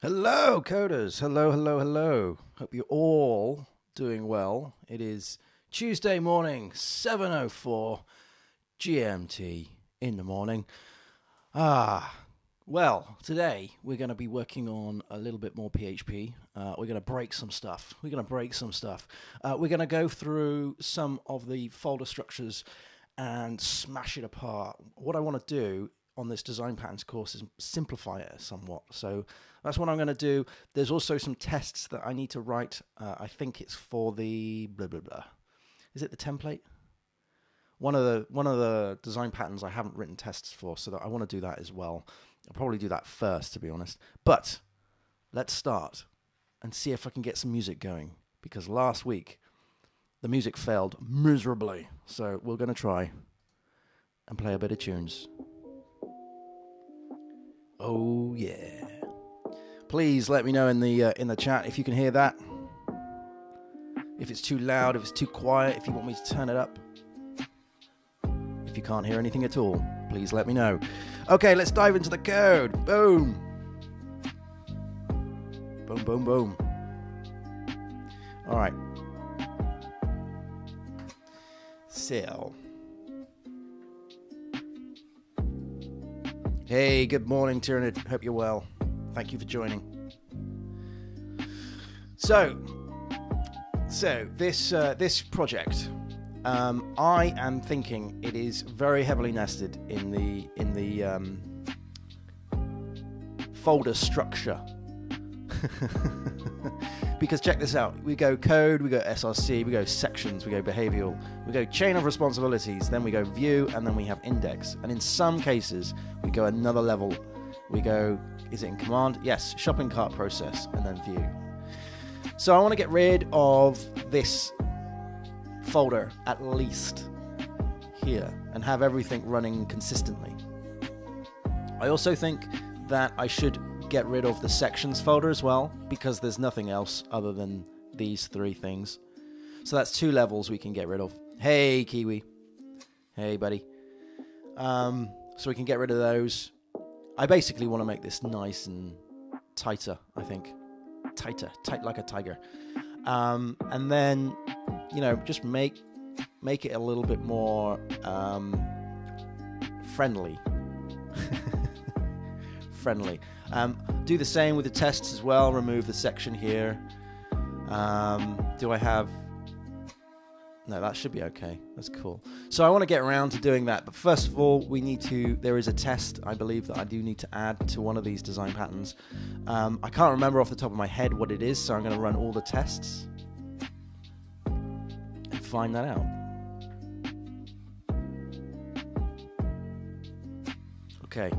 Hello, coders. Hello, hello, hello. Hope you're all doing well. It is Tuesday morning, 7:04 GMT in the morning. Well, today we're going to be working on a little bit more PHP. We're going to break some stuff. We're going to go through some of the folder structures and smash it apart. What I want to do on this design patterns course is simplify it somewhat. So that's what I'm going to do. There's also some tests that I need to write. I think it's for the blah blah blah. Is it the template? One of the design patterns I haven't written tests for, so that I want to do that as well. I'll probably do that first, to be honest. But let's start and see if I can get some music going, because last week the music failed miserably. So we're going to try and play a bit of tunes. Oh yeah! Please let me know in the chat if you can hear that. If it's too loud, if it's too quiet, if you want me to turn it up. If you can't hear anything at all, please let me know. Okay, let's dive into the code. Boom! Boom, boom, boom. All right. So. Hey, good morning, Tyrannid. Hope you're well. Thank you for joining. So this project, I am thinking it is very heavily nested in the folder structure. Because check this out, we go code, we go SRC, we go sections, we go behavioral, we go chain of responsibilities, then we go view, and then we have index. And in some cases, we go another level. We go, is it in command? Yes, shopping cart process, and then view. So I want to get rid of this folder, at least here, and have everything running consistently. I also think that I should get rid of the sections folder as well, because there's nothing else other than these three things. So that's two levels we can get rid of. Hey, Kiwi. Hey, buddy. So we can get rid of those. I basically want to make this nice and tighter, I think. Tight like a tiger. And then, just make it a little bit more friendly. Friendly. Do the same with the tests as well. Remove the section here. Do I have... No, that should be okay. That's cool. So I want to get around to doing that. But first of all, there is a test, I believe, that I do need to add to one of these design patterns. I can't remember off the top of my head what it is, so I'm going to run all the tests and find that out. Okay.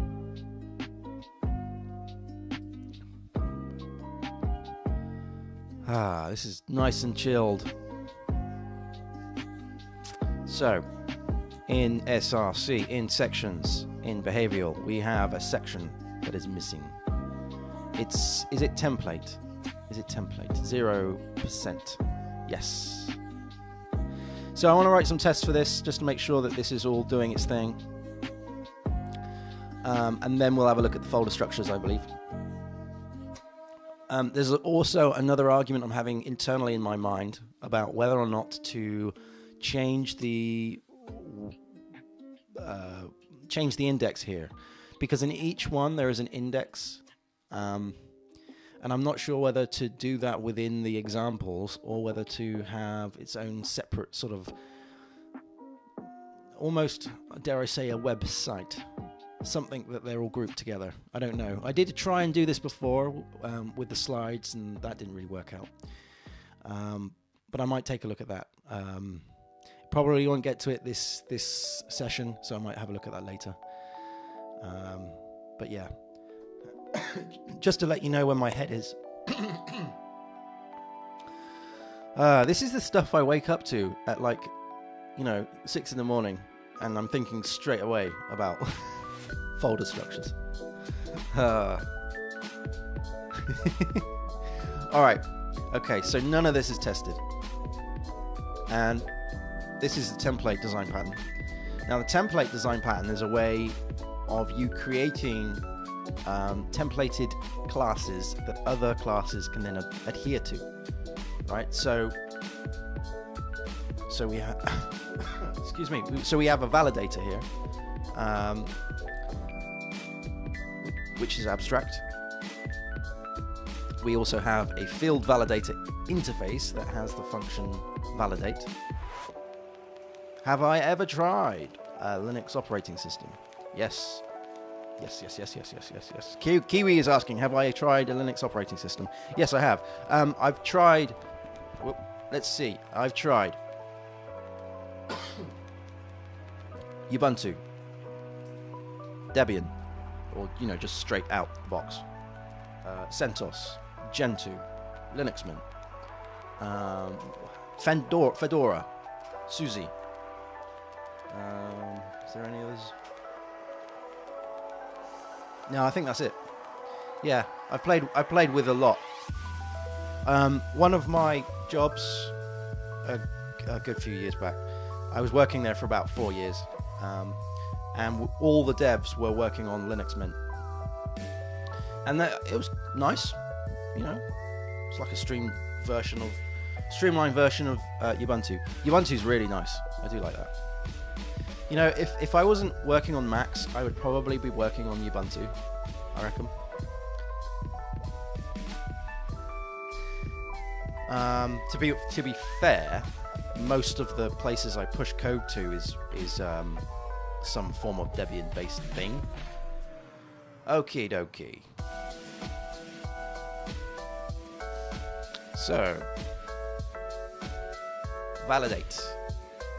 This is nice and chilled. So, in SRC, in sections, in behavioral, we have a section that is missing. Is it template? Is it template? 0%. Yes. So I want to write some tests for this, just to make sure that this is all doing its thing. And then we'll have a look at the folder structures, I believe. There's also another argument I'm having internally in my mind about whether or not to change the index here, because in each one there is an index, and I'm not sure whether to do that within the examples or whether to have its own separate sort of, almost, dare I say, a website. Something that they're all grouped together. I don't know. I did try and do this before with the slides, and that didn't really work out. But I might take a look at that. Probably won't get to it this session, so I might have a look at that later. But yeah, just to let you know where my head is. This is the stuff I wake up to at 6 in the morning, and I'm thinking straight away about folder structures. Alright, okay, so none of this is tested. And this is the template design pattern. Now the template design pattern is a way of you creating templated classes that other classes can then adhere to, right? So we have, excuse me. So we have a validator here, which is abstract. We also have a field validator interface that has the function validate. Have I ever tried a Linux operating system? Yes. Yes. Kiwi is asking, have I tried a Linux operating system? Yes, I have. I've tried... let's see. I've tried Ubuntu, Debian, or, you know, just straight out the box. CentOS, Gentoo, Linux Mint, Fedora, SUSE. Is there any others? No, I think that's it. Yeah, I played with a lot. One of my jobs, a good few years back, I was working there for about 4 years, and all the devs were working on Linux Mint, and it was nice. You know, it's like a streamlined version of Ubuntu. Ubuntu's really nice. I do like that. You know, if I wasn't working on Macs, I would probably be working on Ubuntu, I reckon. To be fair, most of the places I push code to is some form of Debian-based thing. Okie dokie. So, validate.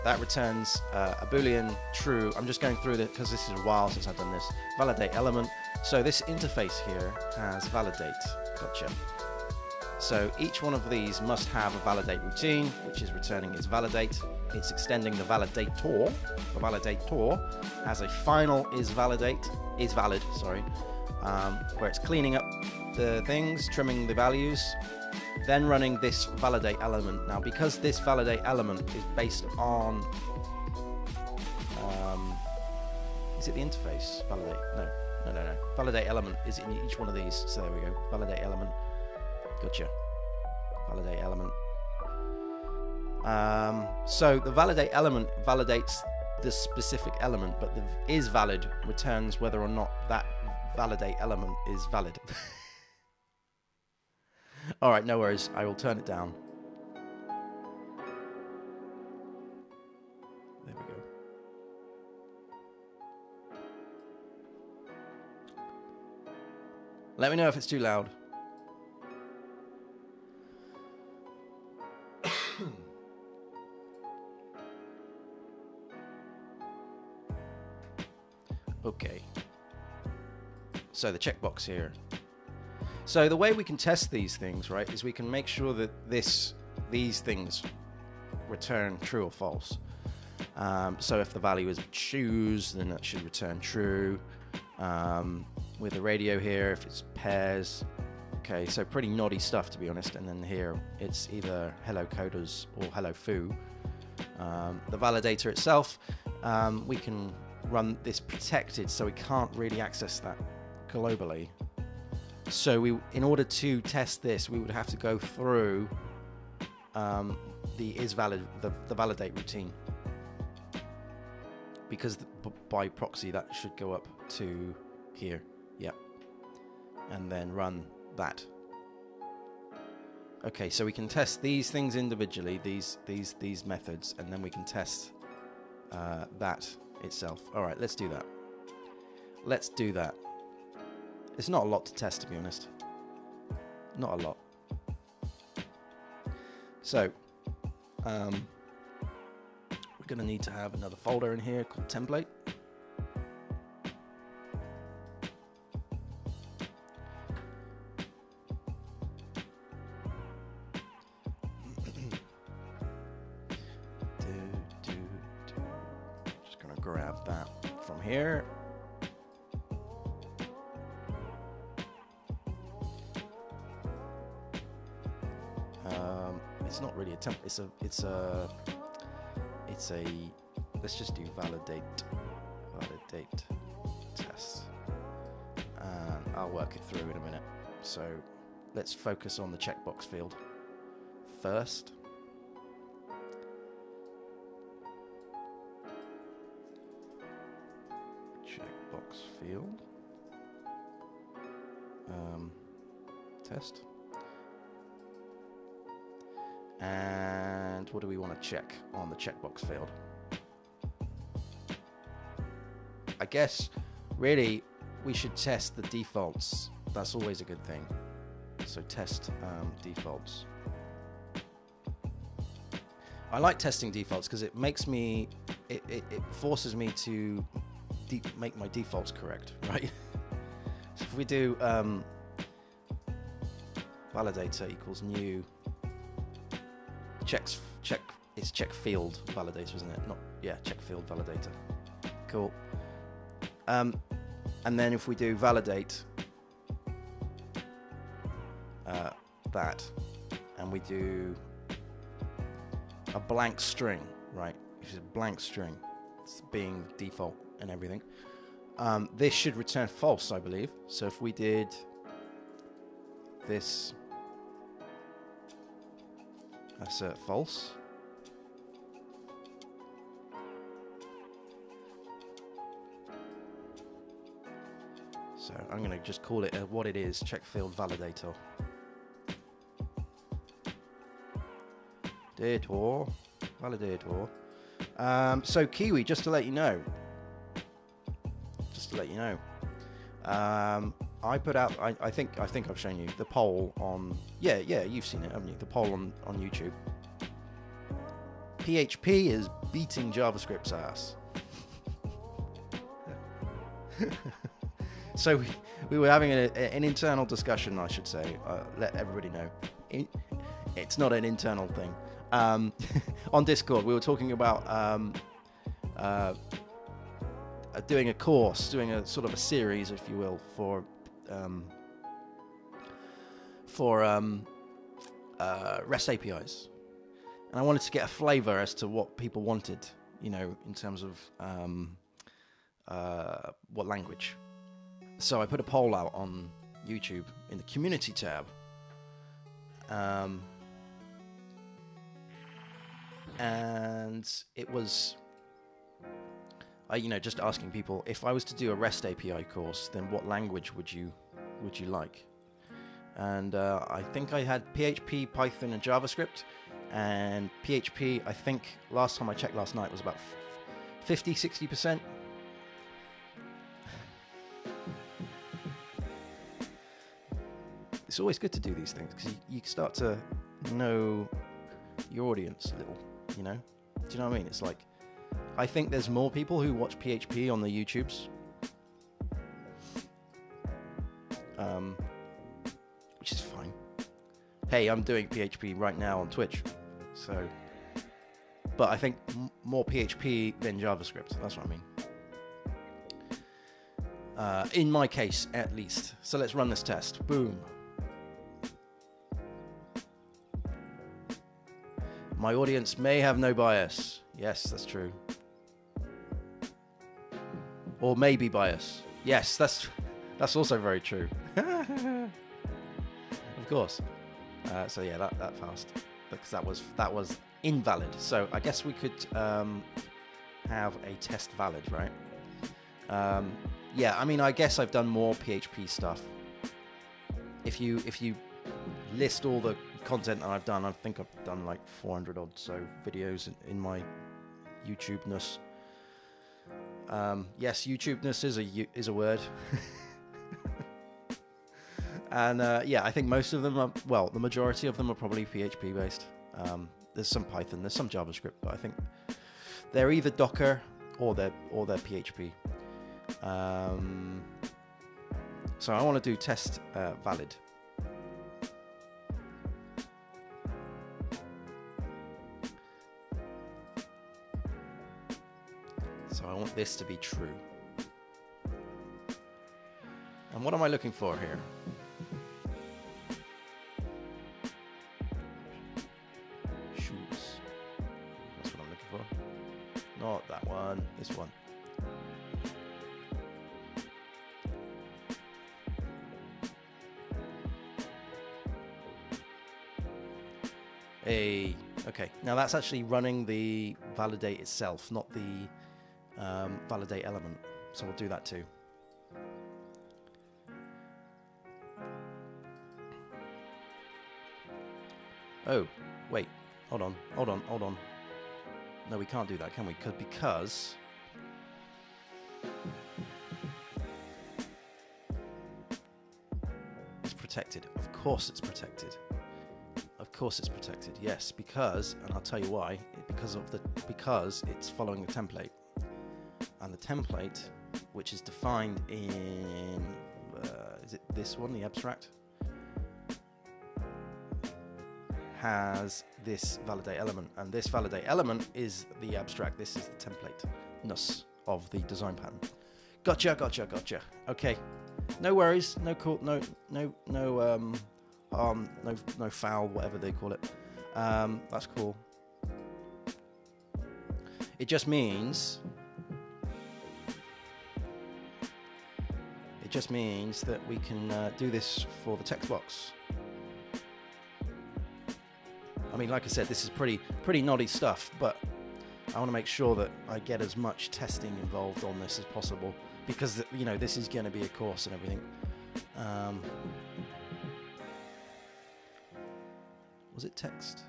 That returns a boolean true. I'm just going through it because this is a while since I've done this. Validate element. So this interface here has validate. Gotcha. So each one of these must have a validate routine, which is returning its validate. It's extending the validator. The validator has a final is valid, where it's cleaning up the things, trimming the values, then running this validate element. Now, because this validate element is based on, is it the interface? Validate? No. Validate element is in each one of these. So there we go. Validate element. Gotcha. Validate element. So the validate element validates the specific element, but the is valid returns whether or not that validate element is valid. Alright, no worries. I will turn it down. There we go. Let me know if it's too loud. Okay. So the checkbox here. So the way we can test these things, right, is we can make sure that these things return true or false. So if the value is choose, then that should return true. With the radio here, if it's pairs. Okay, so pretty naughty stuff, to be honest. And then here, it's either hello coders or hello foo. The validator itself, we can run this protected, so we can't really access that globally. So in order to test this, we would have to go through the validate routine, because by proxy that should go up to here, yep, and then run that. Okay, so we can test these things individually, these methods, and then we can test that itself. All right, let's do that. Let's do that. It's not a lot to test, to be honest. Not a lot. So, we're going to need to have another folder in here called template. Just going to grab that from here. It's not really a template. It's a. Let's just do validate test, and I'll work it through in a minute. So let's focus on the checkbox field first. Checkbox field. Test. And what do we want to check on the checkbox field? I guess really we should test the defaults. That's always a good thing. So test defaults. I like testing defaults because it makes me, it forces me to make my defaults correct, right? So if we do validator equals new check field validator, isn't it? Check field validator. Cool. And then if we do validate that, and we do a blank string, right? If it's a blank string, it's being default and everything. This should return false, I believe. So if we did this assert false, so I'm going to just call it what it is, check field validator. Validator. So Kiwi, just to let you know, I put out, I think I've shown you the poll on, yeah, you've seen it, haven't you? The poll on YouTube. PHP is beating JavaScript's ass. So we were having an internal discussion, I should say, let everybody know. It's not an internal thing. On Discord, we were talking about doing a course, doing a sort of a series, if you will, for REST APIs, and I wanted to get a flavor as to what people wanted, you know, in terms of what language. So I put a poll out on YouTube in the community tab, and it was, just asking people, if I was to do a REST API course, then what language would you like? And I think I had PHP, Python, and JavaScript. And PHP, I think last time I checked last night, was about 50-60%. It's always good to do these things because you start to know your audience a little, you know? Do you know what I mean? It's like, I think there's more people who watch PHP on the YouTubes, which is fine. Hey, I'm doing PHP right now on Twitch, so, but I think more PHP than JavaScript, that's what I mean. In my case, at least. So let's run this test. Boom. My audience may have no bias. Yes, that's true. Or maybe bias. Yes, that's also very true. Of course. So yeah, that passed because that was invalid. So I guess we could have a test valid, right? Yeah, I mean, I guess I've done more PHP stuff. If you list all the content that I've done, I think I've done like 400 odd so videos in my YouTube-ness. Yes, YouTube-ness is a word. And yeah, I think most of them are, well, the majority of them are probably PHP based. There's some Python, there's some JavaScript, but I think they're either Docker or they're PHP. So I want to do test valid. So I want this to be true. And what am I looking for here? Shoes. That's what I'm looking for. Not that one, this one. Okay, now that's actually running the validate itself, not the validate element. So we'll do that too. Oh, wait, hold on. No, we can't do that, can we? Because it's protected. Of course it's protected. Of course it's protected. Yes, because, and I'll tell you why. Because it's following the template, and the template, which is defined in is it this one, the abstract, has this validate element, and this validate element is the abstract. This is the template-ness of the design pattern. Gotcha. Okay, no worries, no foul, whatever they call it. That's cool. It just means that we can do this for the text box. I mean, like I said, this is pretty naughty stuff, but I want to make sure that I get as much testing involved on this as possible, because you know, this is going to be a course and everything. Was it text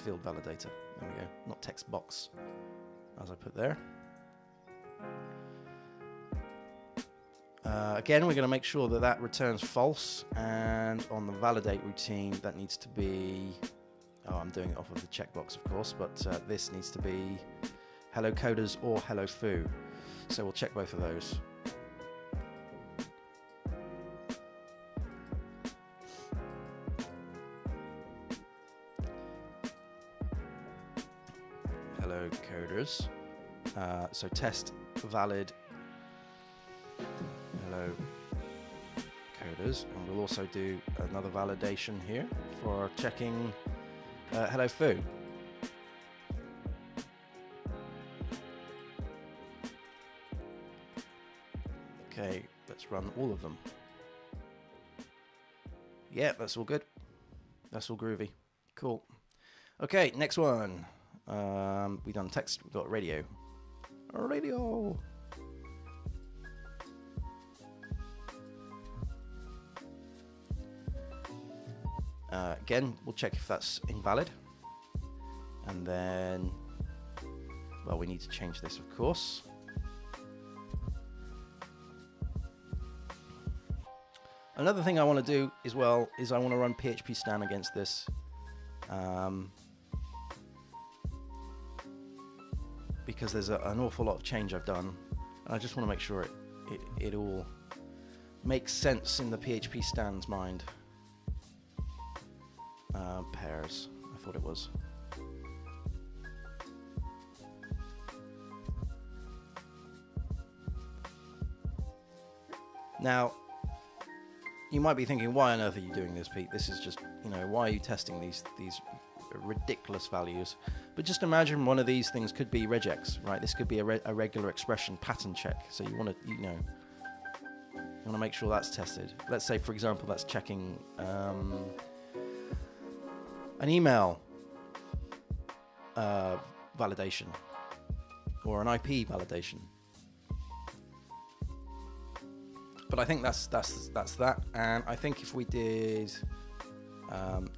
field validator? There we go. Not text box, as I put there. Again, we're going to make sure that that returns false, and on the validate routine, that needs to be, oh, I'm doing it off of the checkbox, of course, but this needs to be hello coders or hello foo. So we'll check both of those. Hello coders. So test valid hello coders, and we'll also do another validation here for checking hello foo. Okay, let's run all of them. Yeah, that's all good. That's all groovy. Cool. Okay, next one. We've done text, we've got radio. Radio. Again, we'll check if that's invalid. And then, well, we need to change this, of course. Another thing I want to do as well is I want to run PHP stan against this. Because there's an awful lot of change I've done. And I just want to make sure it all makes sense in the PHP stan's mind. Pairs, I thought it was. Now, you might be thinking, why on earth are you doing this, Pete? This is just, you know, why are you testing these ridiculous values? But just imagine one of these things could be regex, right? This could be a regular expression pattern check. So you want to, you know, you want to make sure that's tested. Let's say, for example, that's checking an email validation or an IP validation. But I think that's that. And I think if we did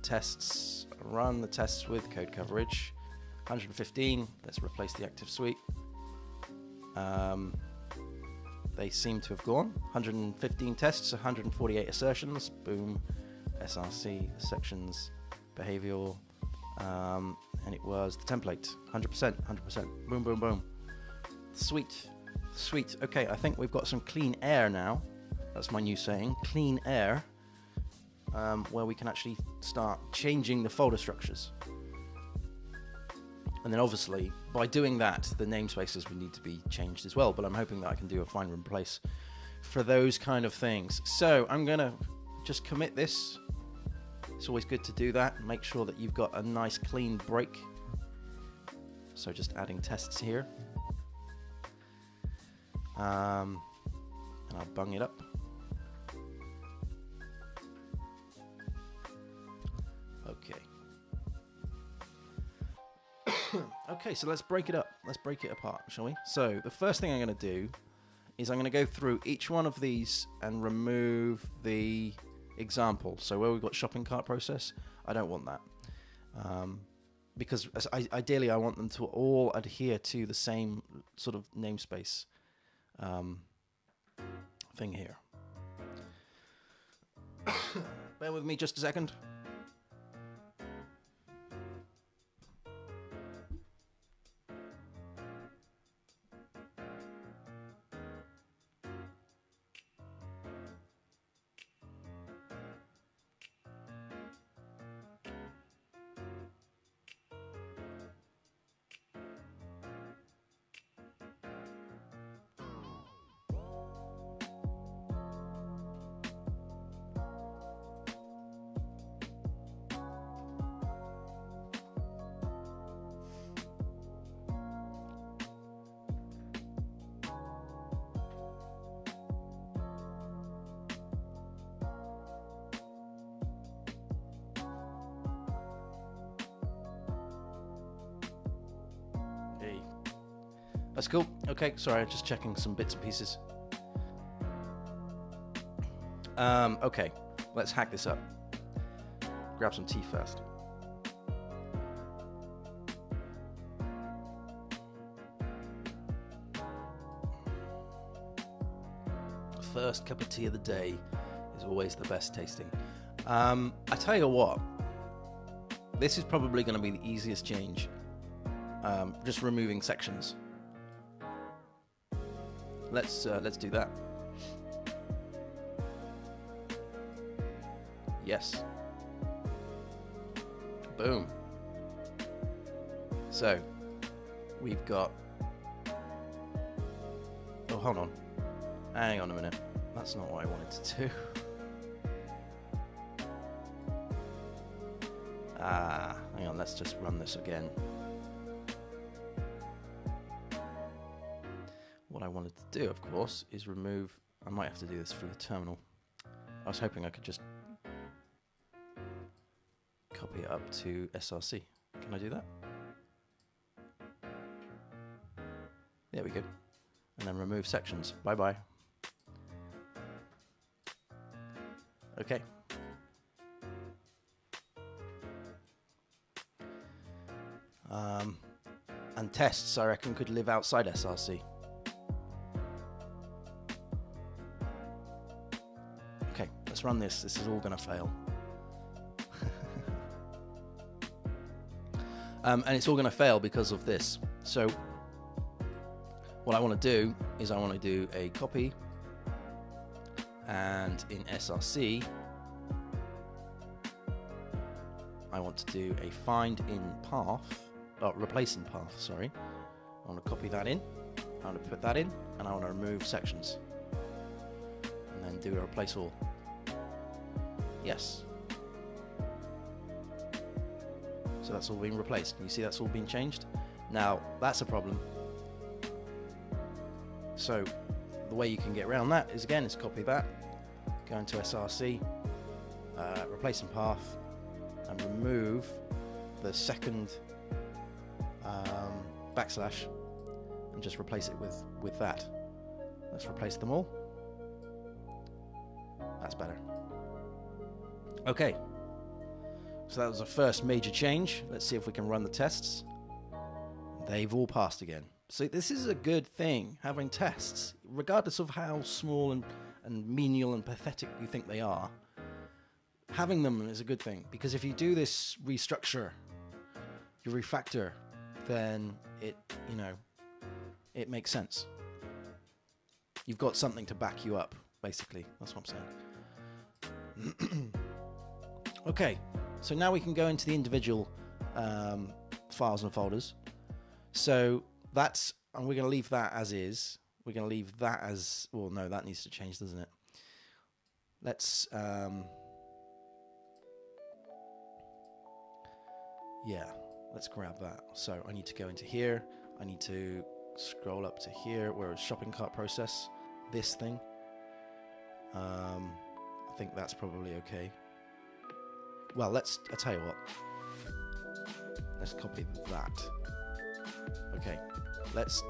tests, run the tests with code coverage, 115, let's replace the active suite. They seem to have gone. 115 tests, 148 assertions, boom, SRC, sections, behavioral, and it was the template, 100%, boom, boom, boom. Sweet. Okay, I think we've got some clean air now. That's my new saying, clean air, where we can actually start changing the folder structures. And then obviously, by doing that, the namespaces would need to be changed as well, but I'm hoping that I can do a find and replace for those kind of things. So I'm gonna just commit this. It's always good to do that. Make sure that you've got a nice clean break. So just adding tests here. And I'll bung it up. Okay. Okay, so let's break it up. Let's break it apart, shall we? So the first thing I'm going to do is I'm going to go through each one of these and remove the example. So where we've got shopping cart process, I don't want that. Because ideally I want them to all adhere to the same sort of namespace thing here. Bear with me just a second. That's cool. Okay, sorry, just checking some bits and pieces. Okay, let's hack this up. Grab some tea first. First cup of tea of the day is always the best tasting. I tell you what, this is probably going to be the easiest change. Just removing sections. Let's do that. Yes. Boom. So we've got. Oh, hold on. Hang on a minute. That's not what I wanted to do. Hang on. Let's just run this again. What I wanted to do, of course, is remove... I might have to do this through the terminal. I was hoping I could just copy it up to src. Can I do that? There we go. And then remove sections. Bye-bye. Okay. And tests, I reckon, could live outside src. Okay, let's run this. This is all going to fail. And it's all going to fail because of this. So what I want to do is I want to do a copy, and in src I want to do a find in path, replace in path, sorry. I want to copy that in, I want to put that in, and I want to remove sections. And then do a replace all. Yes. So that's all been replaced. Can you see that's all been changed? Now, that's a problem. So the way you can get around that is, again, is copy that, go into src, replace in path, and remove the second backslash, and just replace it with that. Let's replace them all. That's better. Okay, so that was the first major change. Let's see if we can run the tests. They've all passed again. So this is a good thing, having tests, regardless of how small and menial and pathetic you think they are. Having them is a good thing, because if you do this restructure, you refactor, then it makes sense. You've got something to back you up, basically. That's what I'm saying. Okay, so now we can go into the individual files and folders. So that's, and we're going to leave that as is. We're going to leave that as, well, no, that needs to change, doesn't it? Let's, yeah, let's grab that. So I need to go into here. I need to scroll up to here where it's shopping cart process, this thing. I think that's probably okay. Well, I'll tell you what. Let's copy that. Okay, let's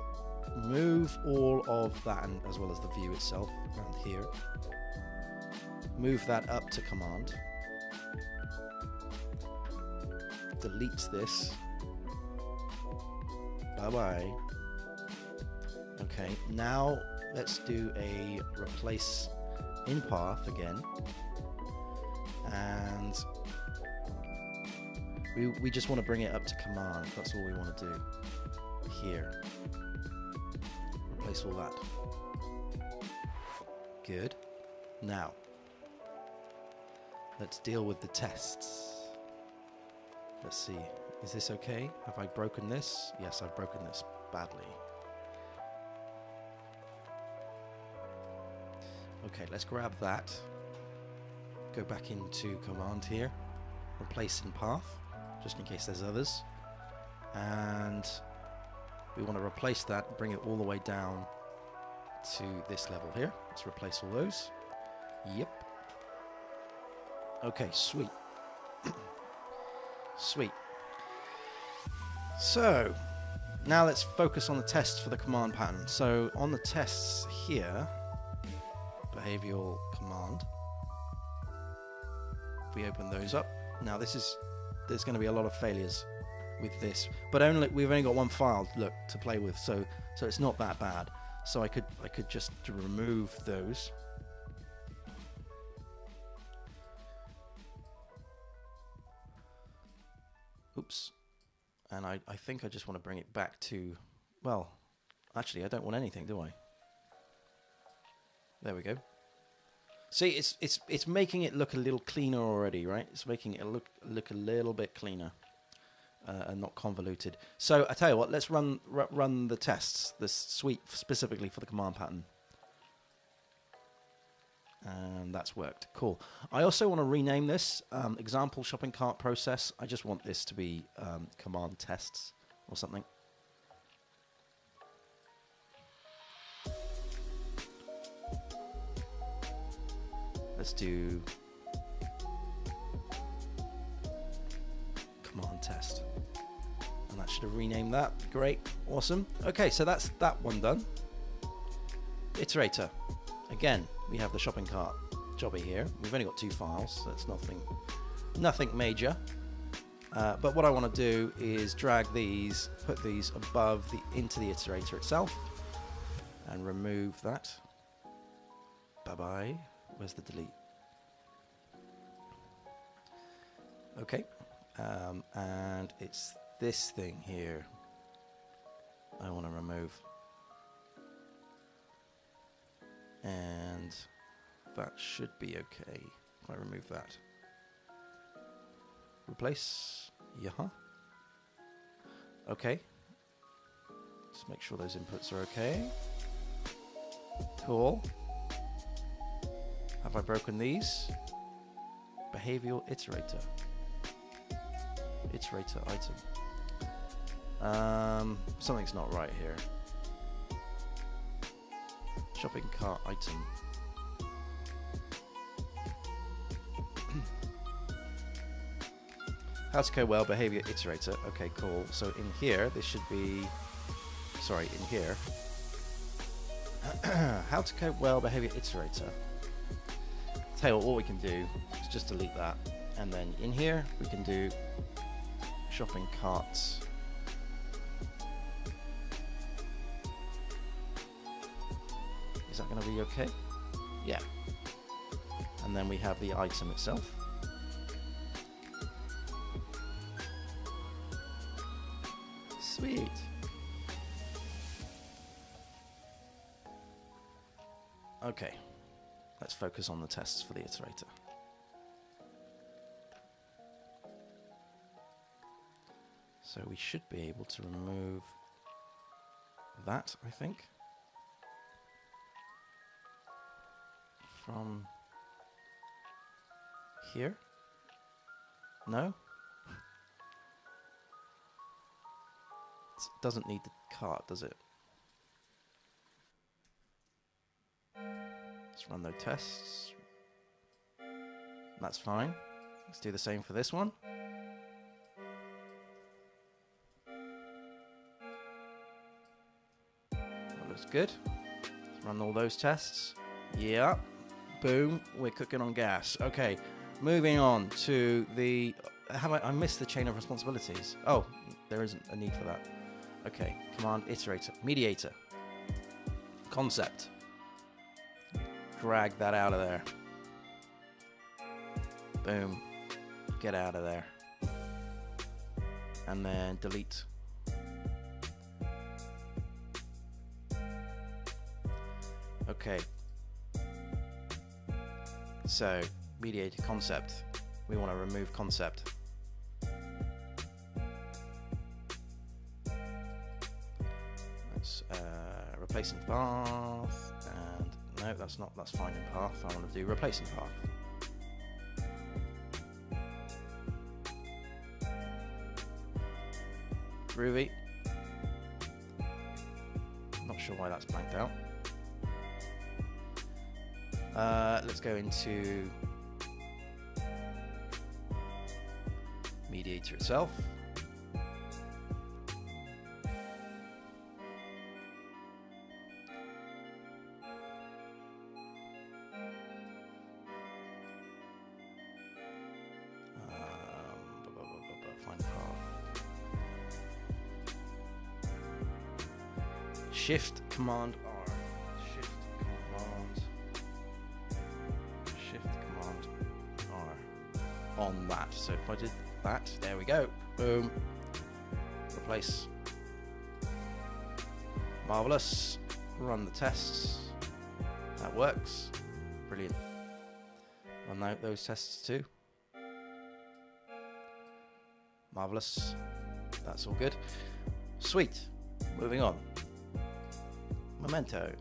move all of that, and as well as the view itself around here. Move that up to command. Delete this. Bye-bye. Okay, now let's do a replace in path again. And we just want to bring it up to command. That's all we want to do here. Replace all that. Good. Now, let's deal with the tests. Let's see. Is this okay? Have I broken this? Yes, I've broken this badly. Okay, let's grab that. Go back into command here. Replace in path, just in case there's others. And we want to replace that, bring it all the way down to this level here. Let's replace all those. Yep. Okay, sweet. Sweet. So, now let's focus on the tests for the command pattern. So, on the tests here, behavioral command, if we open those up, now there's going to be a lot of failures with this, but we've only got one file to play with, so it's not that bad. So I could just remove those. Oops. And I think I just want to bring it back to, well, actually I don't want anything, do I? There we go. See, it's making it look a little cleaner already, right? It's making it look a little bit cleaner and not convoluted. So I tell you what, let's run the tests, this suite specifically for the command pattern. And that's worked. Cool. I also want to rename this example shopping cart process. I just want this to be command tests or something. Let's do command test. And that should have renamed that. Great. Awesome. Okay, so that's that one done. Iterator. Again, we have the shopping cart jobby here. We've only got 2 files, so it's nothing major. But what I want to do is drag these, put these above into the iterator itself, and remove that. Bye-bye. Where's the delete? Okay. And it's this thing here I want to remove. And that should be okay if I remove that. Replace. Yeah. Okay. Just make sure those inputs are okay. Cool. Have I broken these? Behavioral iterator. Iterator item. Something's not right here. Shopping cart item. How to code well, behavior iterator. Okay, cool. So in here, this should be, sorry, in here. How to code well, behavior iterator. Tell you what we can do is just delete that. And then in here, we can do shopping carts. Is that going to be okay? Yeah. And then we have the item itself. Sweet. Okay. Let's focus on the tests for the iterator. So we should be able to remove that, I think, from here. No? It doesn't need the cart, does it? Let's run those tests. That's fine. Let's do the same for this one. looks good. Let's run all those tests. Yeah. Boom. We're cooking on gas. Okay. Moving on to the... I missed the chain of responsibilities. Oh, there isn't a need for that. Okay. Command iterator. Mediator. Concept. Drag that out of there. Boom. Get out of there. And then delete. Okay. So, mediator concept. We want to remove concept. Let's replacing path. And no, that's not. That's finding path. I want to do replacing path. Groovy. Not sure why that's blanked out. Let's go into mediator itself. Find path. Shift Command R. Shift Command R on that. So if I did that, there we go. Boom. Replace. Marvelous. Run the tests. That works. Brilliant. Run out those tests too. Marvelous. That's all good. Sweet. Moving on. Memento.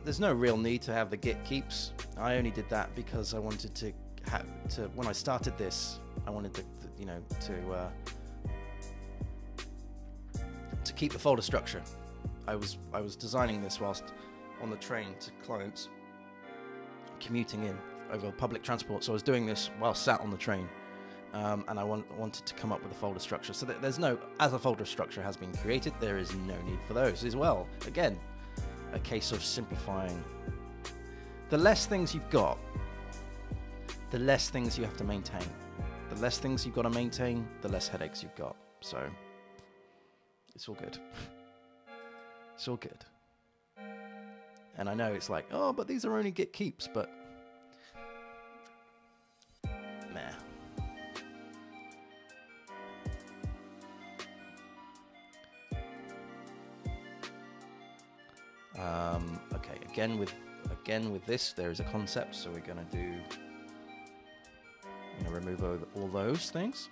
There's no real need to have the git keeps. I only did that because I wanted to have to. When I started this, I wanted to keep the folder structure. I was designing this whilst on the train to clients, commuting in over public transport. So I was doing this while sat on the train, and I wanted to come up with a folder structure. So that there's no, as a folder structure has been created, there is no need for those as well. Again, a case of simplifying. The less things you've got, the less things you have to maintain. The less things you've got to maintain, the less headaches you've got. So it's all good. It's all good. And I know it's like, oh, but these are only git keeps, but meh. Okay, again with this, there is a concept, so we're gonna remove all those things.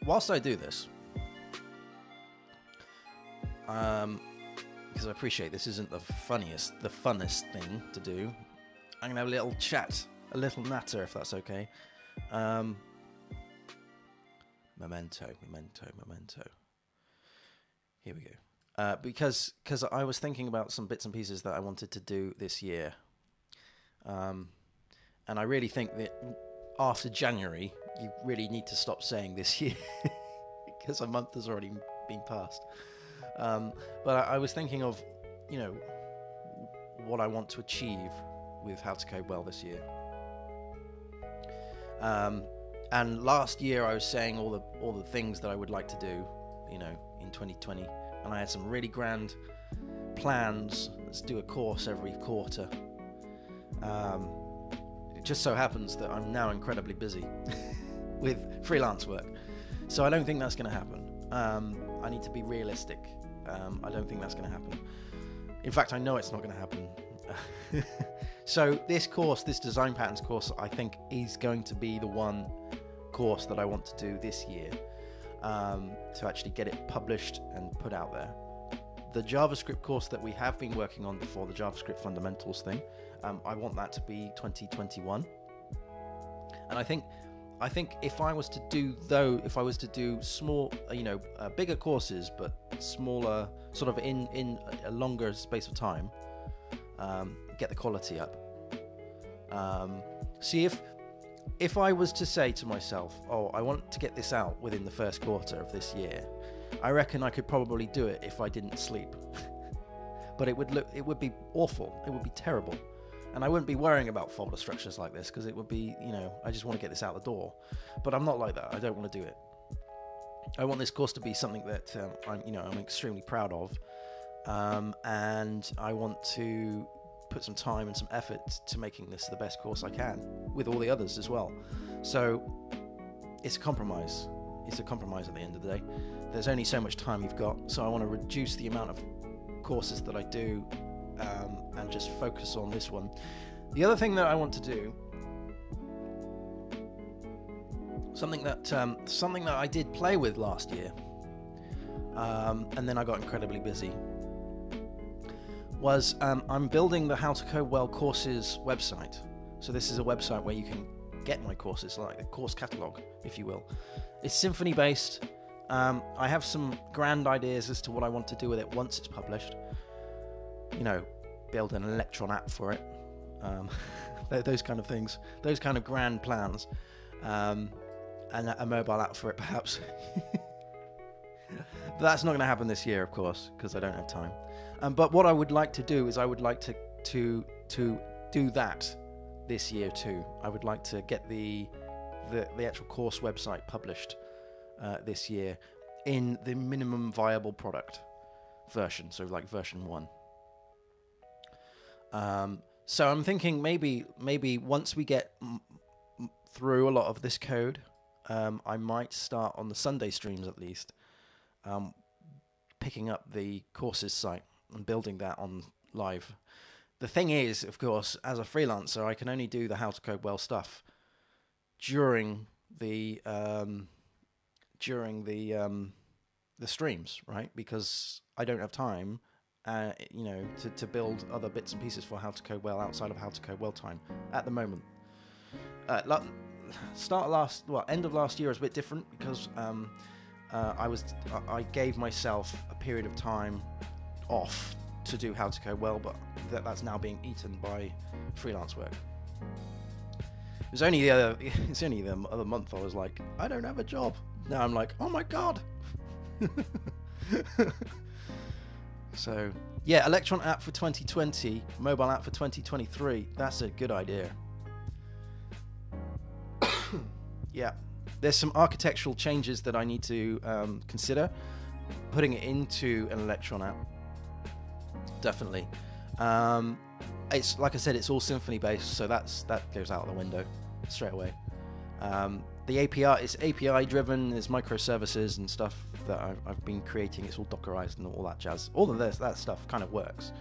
Whilst I do this, because I appreciate this isn't the funnest thing to do, I'm gonna have a little chat, a little natter, if that's okay. Memento. Here we go. Because I was thinking about some bits and pieces that I wanted to do this year, and I really think that after January, you really need to stop saying this year because a month has already been passed. But I was thinking of, what I want to achieve with How to Code Well this year. And last year I was saying all the things that I would like to do, in 2020, and I had some really grand plans. Let's do a course every quarter. It just so happens that I'm now incredibly busy with freelance work, so I don't think that's going to happen. I need to be realistic. I don't think that's going to happen. In fact, I know it's not going to happen. So this course, this design patterns course, I think is going to be the one course that I want to do this year, to actually get it published and put out there. The JavaScript course that we have been working on before, the JavaScript fundamentals thing, I want that to be 2021. And I think I think if I was to do small, bigger courses, but smaller, sort of in a longer space of time, get the quality up. See, if I was to say to myself, oh, I want to get this out within the first quarter of this year, I reckon I could probably do it if I didn't sleep. But it would be awful. It would be terrible. And I wouldn't be worrying about folder structures like this, because it would be, I just want to get this out the door. But I'm not like that. I don't want to do it. I want this course to be something that I'm extremely proud of, and I want to put some time and some effort to making this the best course I can, with all the others as well. So it's a compromise. It's a compromise at the end of the day. There's only so much time you've got, so I want to reduce the amount of courses that I do, and just focus on this one. The other thing that I want to do, something that I did play with last year, and then I got incredibly busy, was I'm building the How to Code Well courses website. So this is a website where you can get my courses, like a course catalog, if you will. It's Symfony based. I have some grand ideas as to what I want to do with it once it's published. Build an Electron app for it, those kind of things, those kind of grand plans, and a mobile app for it perhaps. But that's not going to happen this year, of course, because I don't have time. But what I would like to do is I would like to do that this year too. I would like to get the actual course website published this year in the minimum viable product version, so like version 1. So I'm thinking maybe once we get through a lot of this code, I might start on the Sunday streams at least, picking up the courses site and building that on live. The thing is, of course, as a freelancer, I can only do the How to Code Well stuff during the streams, right? Because I don't have time, to build other bits and pieces for How to Code Well outside of How to Code Well time at the moment. End of last year was a bit different because I gave myself a period of time off to do How to Code Well, but that's now being eaten by freelance work. It's only the other month I was like, I don't have a job. Now I'm like, oh my god. So yeah, Electron app for 2020, mobile app for 2023. That's a good idea. Yeah, there's some architectural changes that I need to consider putting it into an Electron app. Definitely. It's like I said, it's all Symfony based, so that goes out of the window straight away. The API is API driven. There's microservices and stuff that I've been creating. It's all Dockerized and all that jazz. All of that stuff kind of works.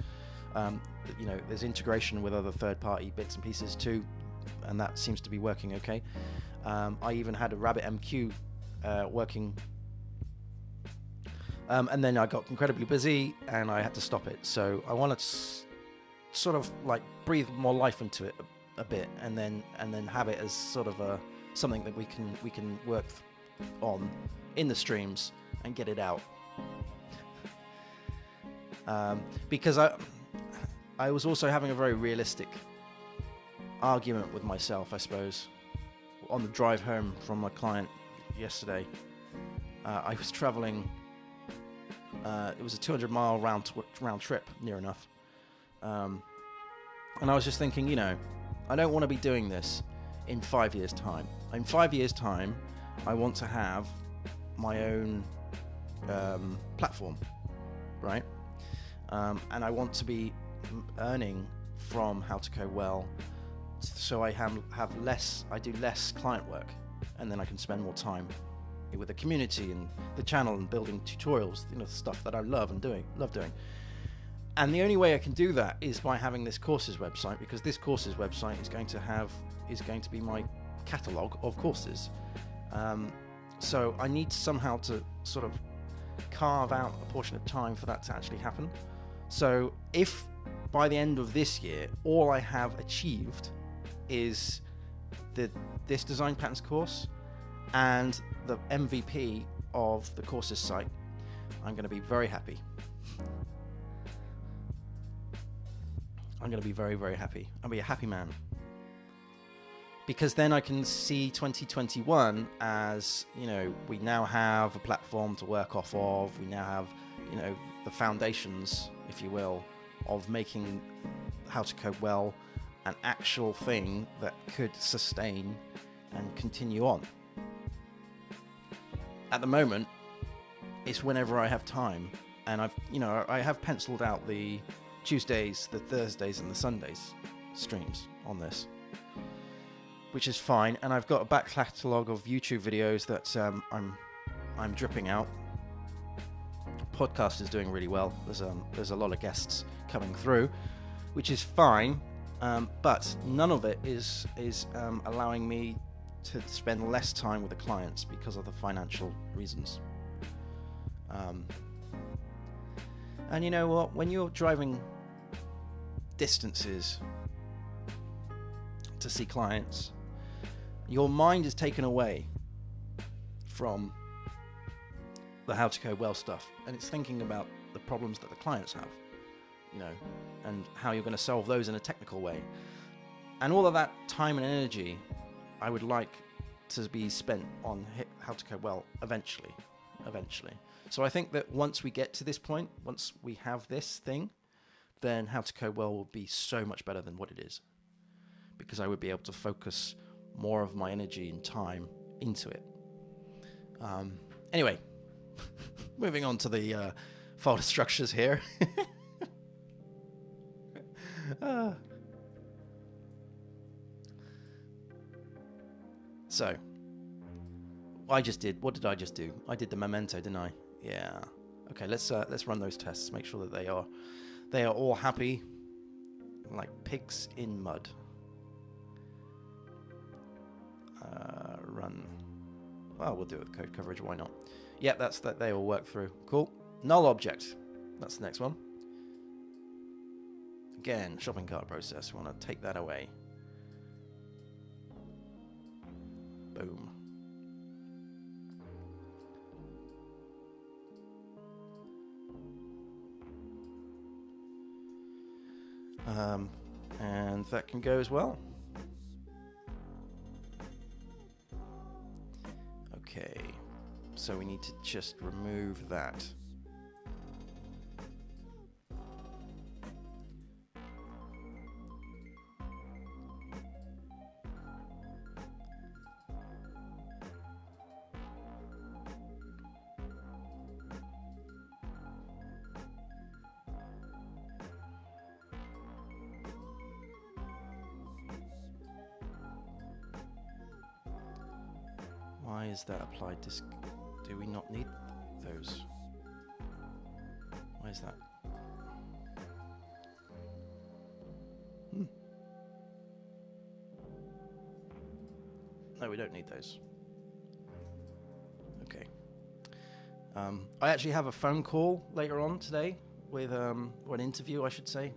There's integration with other third-party bits and pieces too, and that seems to be working okay. I even had a RabbitMQ working, and then I got incredibly busy and I had to stop it. So I wanted to sort of like breathe more life into it a bit, and then have it as sort of something that we can work on in the streams and get it out. Because I was also having a very realistic argument with myself, I suppose, on the drive home from my client yesterday. I was traveling. It was a 200-mile round trip, near enough. And I was just thinking, I don't want to be doing this in 5 years' time. In 5 years' time, I want to have my own platform, right? And I want to be earning from How to Code Well, so I do less client work, and then I can spend more time with the community and the channel and building tutorials, stuff that I love doing. And the only way I can do that is by having this courses website, because this courses website is going to be my catalog of courses. So I need somehow to sort of carve out a portion of time for that to actually happen. So if by the end of this year all I have achieved is this design patterns course and the MVP of the courses site, I'm going to be very happy. I'm going to be very, very happy. I'll be a happy man. Because then I can see 2021 as, you know, we now have a platform to work off of. We now have, you know, the foundations, if you will, of making How to Code Well an actual thing that could sustain and continue on. At the moment, it's whenever I have time, and I have penciled out the Tuesdays, the Thursdays, and the Sundays streams on this, which is fine. And I've got a back catalogue of YouTube videos that I'm dripping out. Podcast is doing really well. There's a lot of guests coming through, which is fine. But none of it is allowing me to spend less time with the clients because of the financial reasons. And you know what? When you're driving distances to see clients, your mind is taken away from the How to Code Well stuff, and it's thinking about the problems that the clients have, you know, and how you're going to solve those in a technical way. And all of that time and energy I would like to be spent on How to Code Well eventually. So I think that once we get to this point, once we have this thing, then How to Code Well will be so much better than what it is, because I would be able to focus more of my energy and time into it. Anyway, moving on to the folder structures here. So, what did I just do? I did the memento, didn't I? Yeah. Okay, let's run those tests. Make sure that they are all happy, like pigs in mud. Run. Well, we'll do it with code coverage. Why not? Yeah, that's that. They all work through. Cool. Null object. That's the next one. Again, shopping cart process. We want to take that away. Boom. And that can go as well. Okay, so we need to just remove that. Why is that applied to? Do we not need those? Why is that? No, we don't need those. Okay. I actually have a phone call later on today with, or an interview, I should say,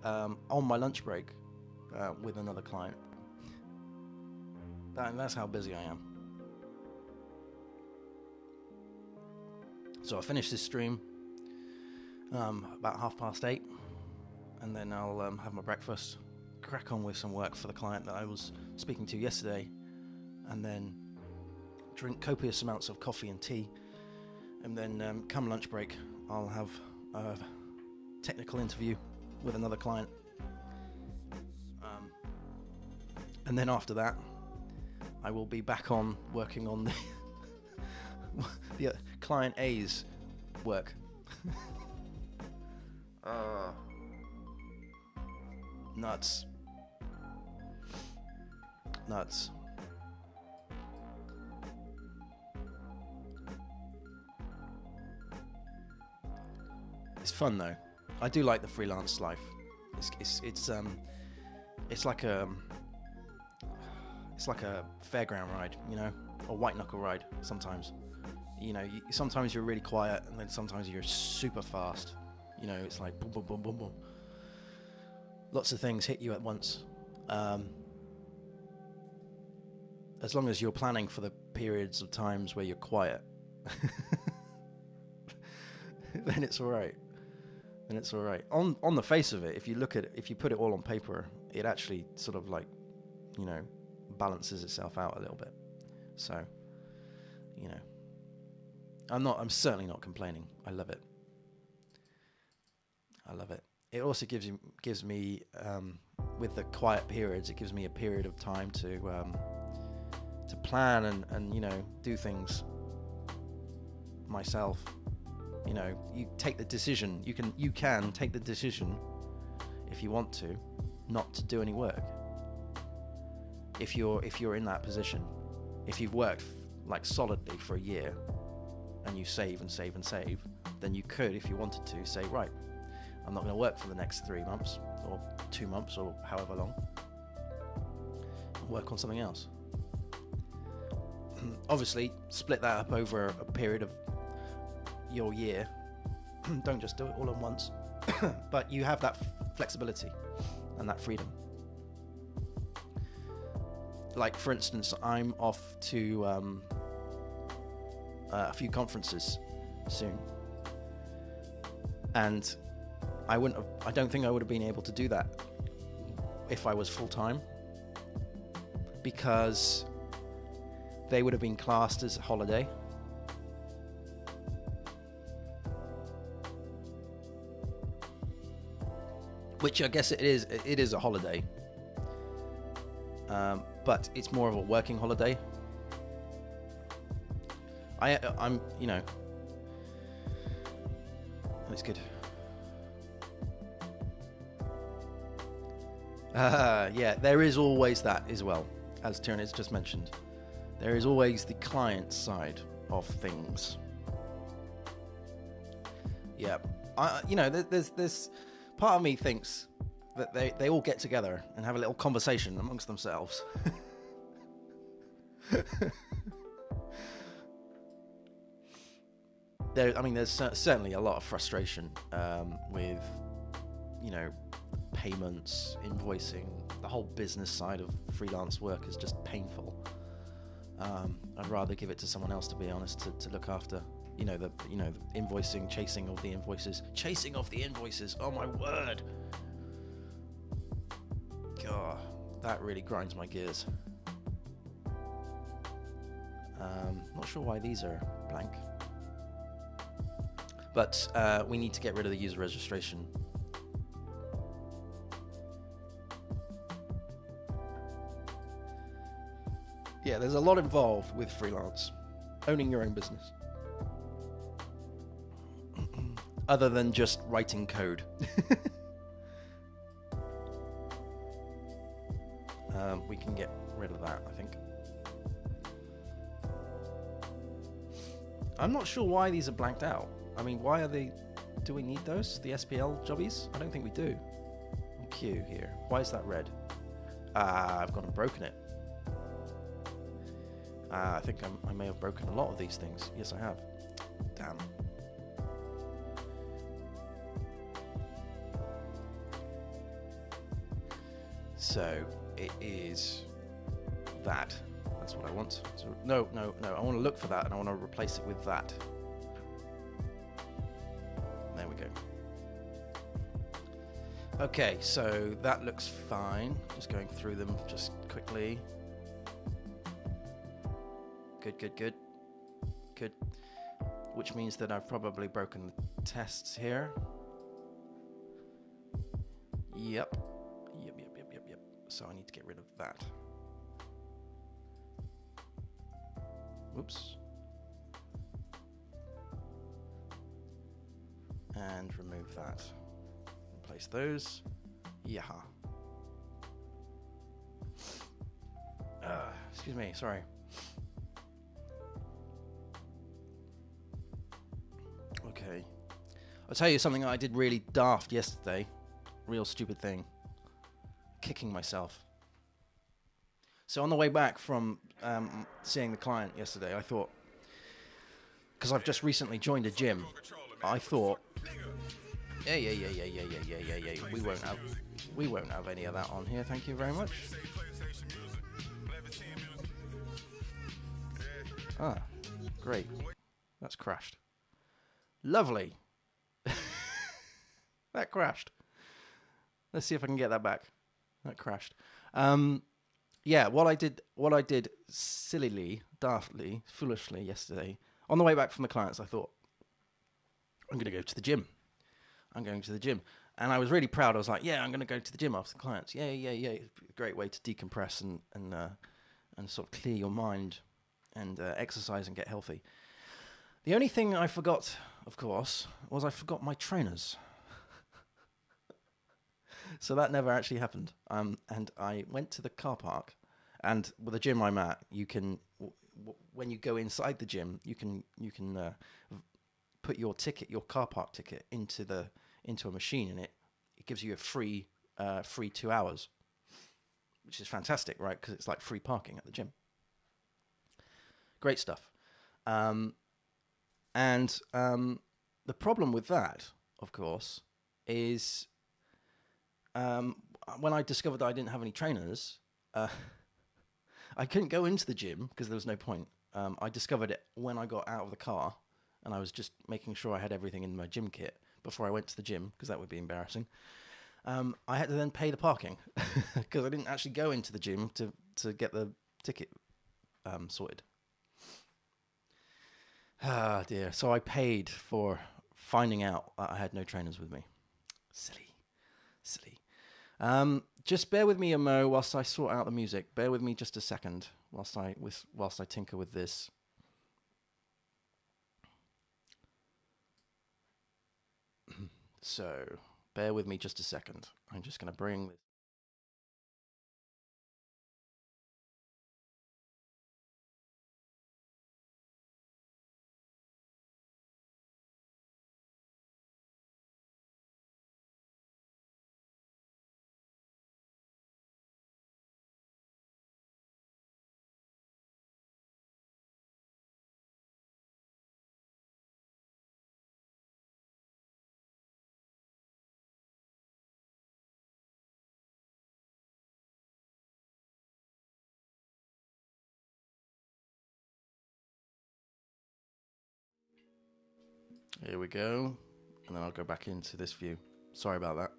on my lunch break with another client. That's how busy I am. So I'll finish this stream about 8:30, and then I'll have my breakfast, crack on with some work for the client that I was speaking to yesterday, and then drink copious amounts of coffee and tea, and then come lunch break, I'll have a technical interview with another client. And then after that, I will be back on working on the client A's work. Nuts. It's fun though. I do like the freelance life. It's like a fairground ride, you know, or white knuckle ride sometimes. You know, sometimes you're really quiet, and then sometimes you're super fast. You know, it's like boom, boom, boom, boom, boom. Lots of things hit you at once. as long as you're planning for the periods of times where you're quiet, then it's all right. Then it's all right. On the face of it, if you look at it, if you put it all on paper, it actually sort of like, you know, balances itself out a little bit. So, you know, I'm certainly not complaining. I love it. I love it. It also gives me with the quiet periods, it gives me a period of time to plan and you know, do things myself. You know, you take the decision. You can take the decision if you want to, not to do any work. If you're in that position, if you've worked like solidly for a year, and you save and save and save, then you could, if you wanted to, say, right, I'm not going to work for the next 3 months or 2 months or however long. I'll work on something else. Obviously, split that up over a period of your year. Don't just do it all at once. But you have that flexibility and that freedom. Like, for instance, I'm off to a few conferences soon, and I don't think I would have been able to do that if I was full-time, because they would have been classed as a holiday. Which I guess it is a holiday, but it's more of a working holiday. I'm, you know, and it's good. Yeah, there is always that as well, as Tyrannus just mentioned. There is always the client side of things. Yeah, you know, there's part of me thinks that they all get together and have a little conversation amongst themselves. There's certainly a lot of frustration with, you know, payments, invoicing. The whole business side of freelance work is just painful. I'd rather give it to someone else, to be honest, to look after, the invoicing, chasing of the invoices. Oh my word! God, that really grinds my gears. Not sure why these are blank. But we need to get rid of the user registration. Yeah, there's a lot involved with freelance, owning your own business. Other than just writing code. We can get rid of that, I think. I'm not sure why these are blanked out. I mean, why are they... Do we need those? The SPL jobbies? I don't think we do. Q here. Why is that red? I've gone and broken it. I think I may have broken a lot of these things. Yes, I have. Damn. So, it is that. That's what I want. So, no. I want to look for that, and I want to replace it with that. There we go. Okay, so that looks fine. Just going through them just quickly. Good. Which means that I've probably broken the tests here. Yep. So I need to get rid of that. Whoops. And remove that. Replace those. Yaha. Excuse me, sorry. Okay. I'll tell you something I did really daft yesterday. Real stupid thing. Kicking myself. So on the way back from seeing the client yesterday, I thought, because I've just recently joined a gym, I thought, yeah. We won't have any of that on here. Thank you very much. Ah, great. That's crashed. Lovely. That crashed. Let's see if I can get that back. That crashed. Yeah, what I did sillily, daftly, foolishly yesterday, on the way back from the clients, I thought, I'm going to go to the gym. I'm going to the gym. And I was really proud. I was like, yeah, I'm going to go to the gym after the clients. Yeah. Great way to decompress and sort of clear your mind and exercise and get healthy. The only thing I forgot, of course, was I forgot my trainers. So that never actually happened. And I went to the car park, and with the gym I'm at, you can, when you go inside the gym, you can put your ticket, your car park ticket, into a machine, and it gives you a free 2 hours, which is fantastic, right? Because it's like free parking at the gym. Great stuff. And the problem with that, of course, is when I discovered that I didn't have any trainers, I couldn't go into the gym because there was no point. I discovered it when I got out of the car, and I was just making sure I had everything in my gym kit before I went to the gym, because that would be embarrassing. I had to then pay the parking because I didn't actually go into the gym to get the ticket sorted. Ah, dear. So I paid for finding out that I had no trainers with me. Silly. Just bear with me, Mo, whilst I sort out the music. Bear with me just a second whilst I tinker with this. So, bear with me just a second. I'm just going to bring this. Here we go. And then I'll go back into this view. Sorry about that.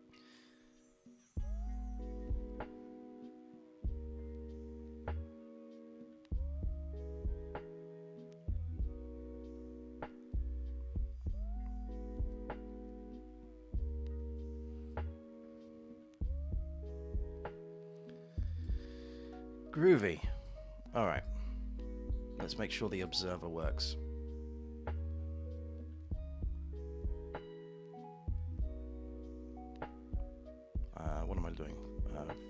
Groovy. All right. Let's make sure the observer works. What am I doing?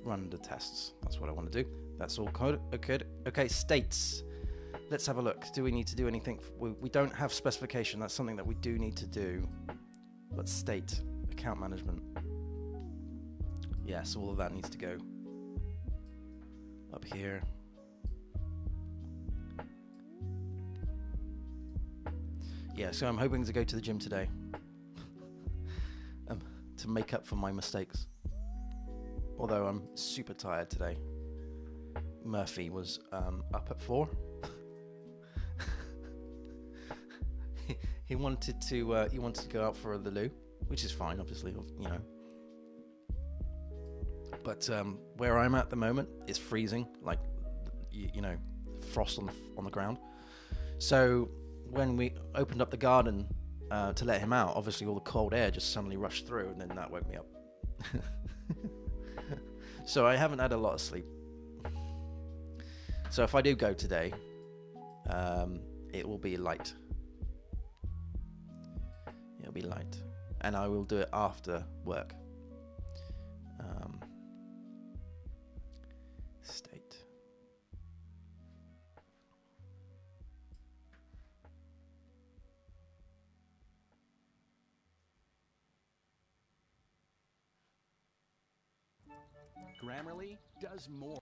Run the tests. That's what I want to do. That's all code. Okay, states. Let's have a look. Do we need to do anything? We don't have specification. That's something that we do need to do. But state, account management. Yes, all of that needs to go up here. Yeah, so I'm hoping to go to the gym today to make up for my mistakes. Although I'm super tired today. Murphy was up at 4. he wanted to go out for the loo, which is fine, obviously, you know. But where I'm at the moment is freezing, like you know, frost on the ground. So when we opened up the garden to let him out, obviously all the cold air just suddenly rushed through, and then that woke me up. So I haven't had a lot of sleep. So if I do go today, it will be light. It'll be light, and I will do it after work. State. Grammarly does more.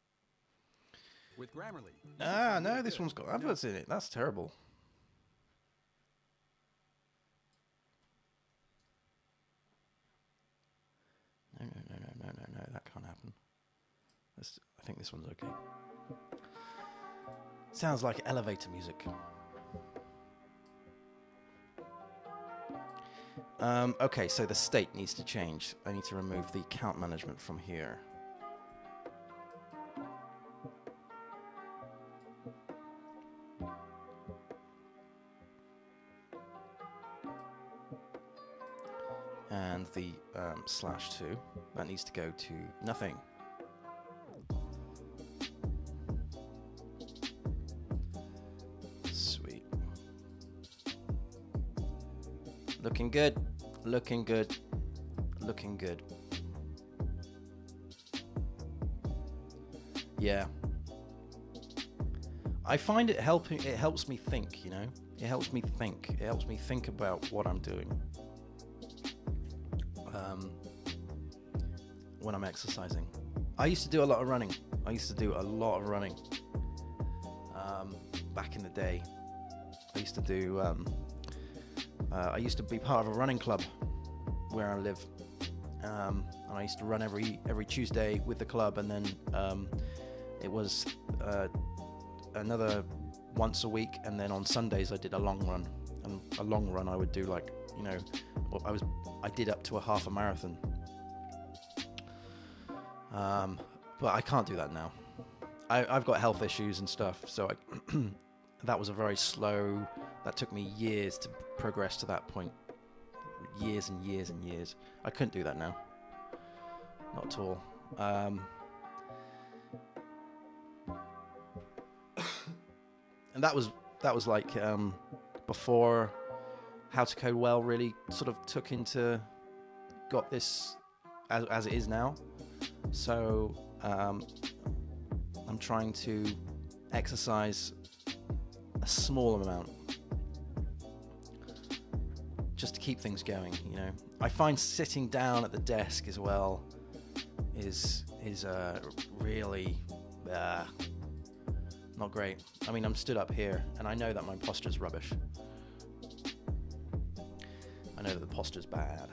With Grammarly. No, this one's got adverts in it. That's terrible. No, that can't happen. I think this one's okay. Sounds like elevator music. Okay, so the state needs to change. I need to remove the account management from here. And the /2, that needs to go to nothing. Sweet. Looking good, looking good, looking good. Yeah. I find it helps me think, you know? It helps me think. It helps me think about what I'm doing. When I'm exercising. I used to do a lot of running. Back in the day. I used to do I used to be part of a running club where I live. And I used to run every Tuesday with the club, and then it was another once a week, and then on Sundays I did a long run. And a long run I would do, like, you know, I did up to a half a marathon. But I can't do that now. I've got health issues and stuff, so that was a very slow. That took me years to progress to that point. Years and years and years. I couldn't do that now. Not at all. And that was like before How to Code Well really sort of got this as it is now. So I'm trying to exercise a small amount just to keep things going, you know. I find sitting down at the desk as well is really not great. I mean, I'm stood up here and I know that my posture's rubbish. I know that the posture's bad.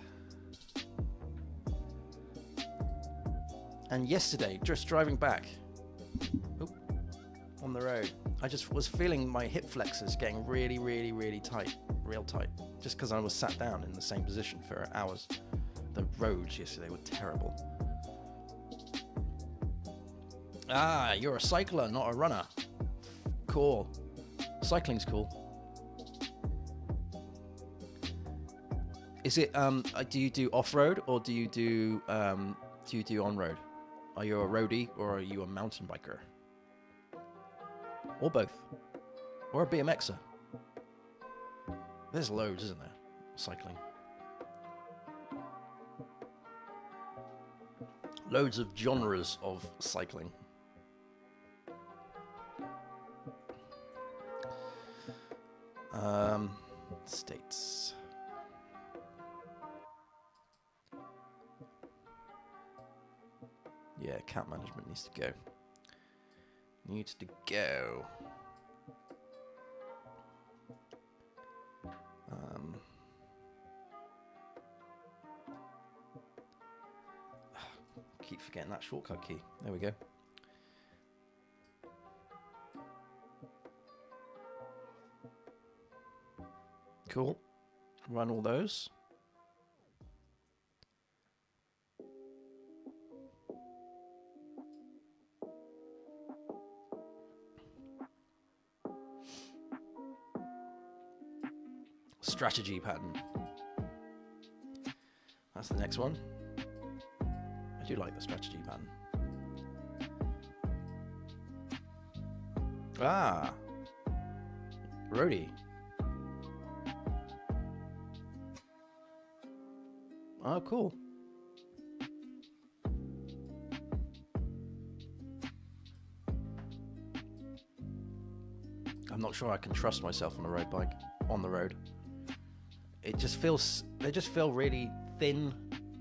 And yesterday, just driving back on the road, I just was feeling my hip flexors getting really, really, really tight, real tight, just because I was sat down in the same position for hours. The roads yesterday were terrible. Ah, you're a cycler, not a runner. Cool. Cycling's cool. Is it, do you do off-road or do you do on-road? Are you a roadie or are you a mountain biker? Or both. Or a BMXer. There's loads, isn't there? Cycling. Loads of genres of cycling. States. Yeah, account management needs to go. Needs to go. Keep forgetting that shortcut key. There we go. Cool. Run all those. Strategy pattern. That's the next one. I do like the strategy pattern. Ah, roadie. Oh, cool. I'm not sure I can trust myself on a road bike, on the road. They just feel really thin,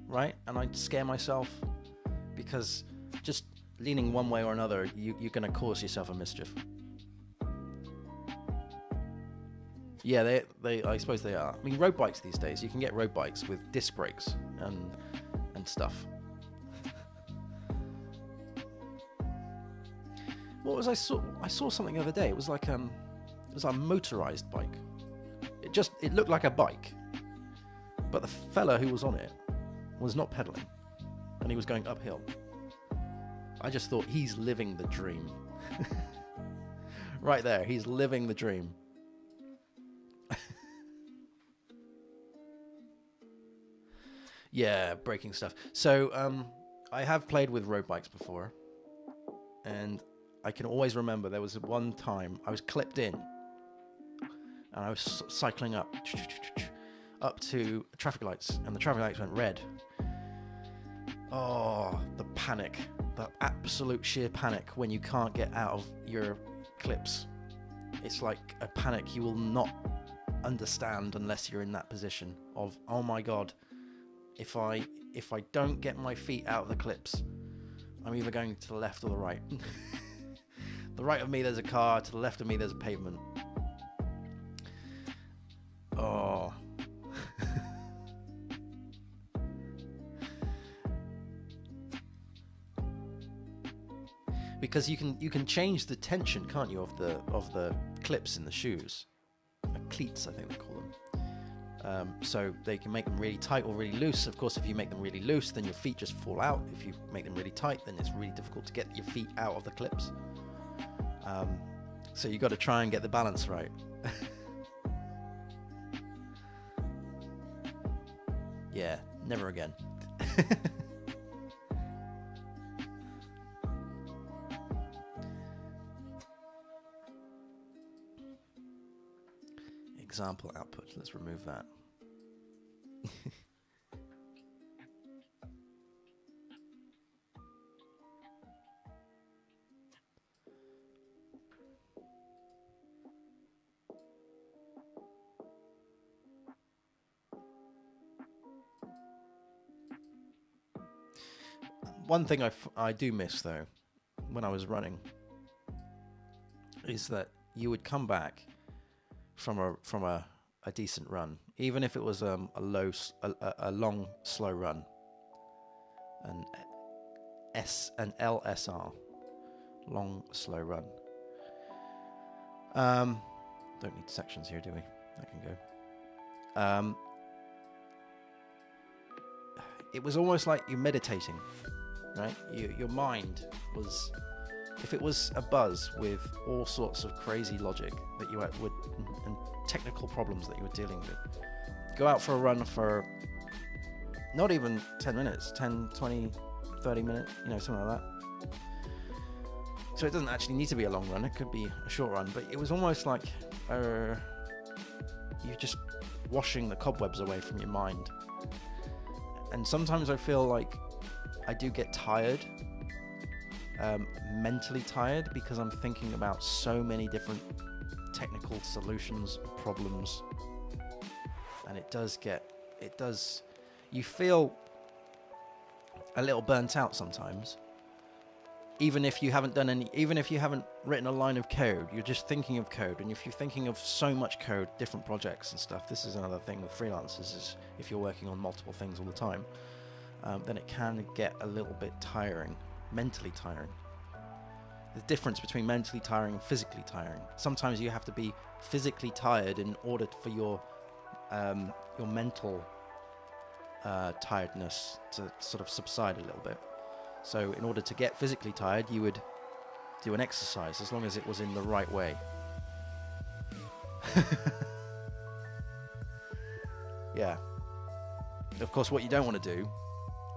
right? And I scare myself because just leaning one way or another, you're going to cause yourself a mischief. Yeah, I suppose they are. I mean, road bikes these days, you can get road bikes with disc brakes and stuff. What was I saw something the other day. It was like a motorized bike. It looked like a bike, But the fella who was on it was not pedaling, and he was going uphill. I just thought, he's living the dream. Right there, he's living the dream. Yeah, breaking stuff. So I have played with road bikes before, and I can always remember there was one time I was clipped in, and I was cycling up to traffic lights, and the traffic lights went red. Oh, the panic, the absolute sheer panic when you can't get out of your clips. It's like a panic you will not understand unless you're in that position of, oh my god, if I don't get my feet out of the clips, I'm either going to the left or the right. The right of me there's a car, to the left of me there's a pavement. Oh. Because you can change the tension, can't you, of the clips in the shoes, cleats I think they call them. So they can make them really tight or really loose. Of course, if you make them really loose, then your feet just fall out. If you make them really tight, then it's really difficult to get your feet out of the clips. So you've got to try and get the balance right. Yeah, never again. Example output. Let's remove that. One thing I do miss though, when I was running, is that you would come back from a decent run, even if it was a long slow run, an LSR, long slow run. Don't need sections here, do we? I can go. It was almost like you're meditating, right? Your mind was, if it was a buzz with all sorts of crazy logic that you would, and technical problems that you were dealing with, go out for a run for not even 10 minutes, 10, 20, 30 minutes, something like that. So it doesn't actually need to be a long run, it could be a short run, but it was almost like you're just washing the cobwebs away from your mind. And sometimes I feel like I do get tired, mentally tired, because I'm thinking about so many different technical solutions, problems, and you feel a little burnt out sometimes, even if you haven't written a line of code. You're just thinking of code, and if you're thinking of so much code, different projects and stuff, this is another thing with freelancers, is if you're working on multiple things all the time, then it can get a little bit tiring, mentally tiring. The difference between mentally tiring and physically tiring. Sometimes you have to be physically tired in order for your mental tiredness to sort of subside a little bit. So in order to get physically tired, you would do an exercise, as long as it was in the right way. Yeah. Of course, what you don't want to do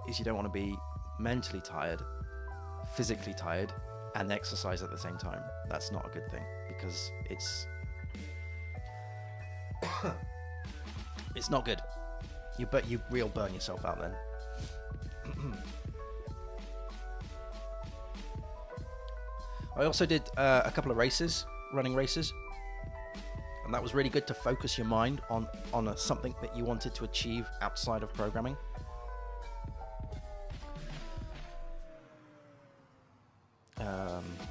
is you don't want to be mentally tired, physically tired, and exercise at the same time. That's not a good thing, because it's not good. You real burn yourself out then. I also did a couple of running races, and that was really good to focus your mind on something that you wanted to achieve outside of programming.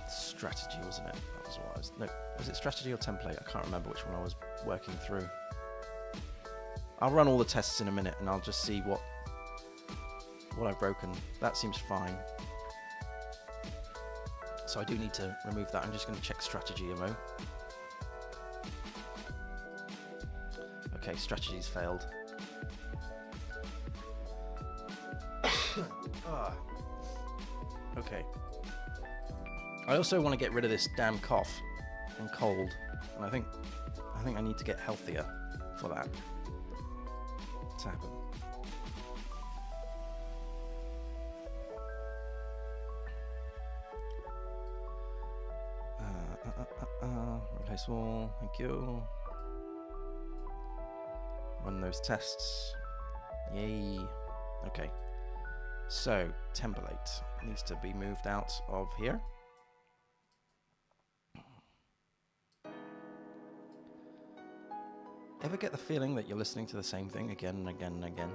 Strategy, wasn't it? That was what I was. No, was it strategy or template? I can't remember which one I was working through. I'll run all the tests in a minute, and I'll just see what I've broken. That seems fine. So I do need to remove that. I'm just going to check strategy MO. Okay, strategy's failed. Ugh. Okay. I also want to get rid of this damn cough and cold, and I think I need to get healthier for that to happen. Replace all. Thank you. Run those tests. Yay. Okay. So, template needs to be moved out of here. Ever get the feeling that you're listening to the same thing again and again and again?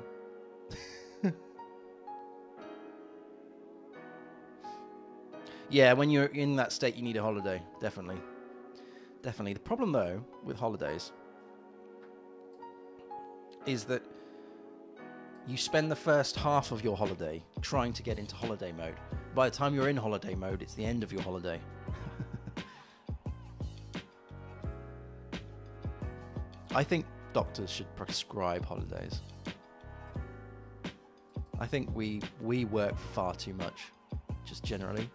Yeah, when you're in that state, you need a holiday. Definitely. Definitely. The problem, though, with holidays is that you spend the first half of your holiday trying to get into holiday mode. By the time you're in holiday mode, it's the end of your holiday. I think doctors should prescribe holidays. I think we work far too much, just generally.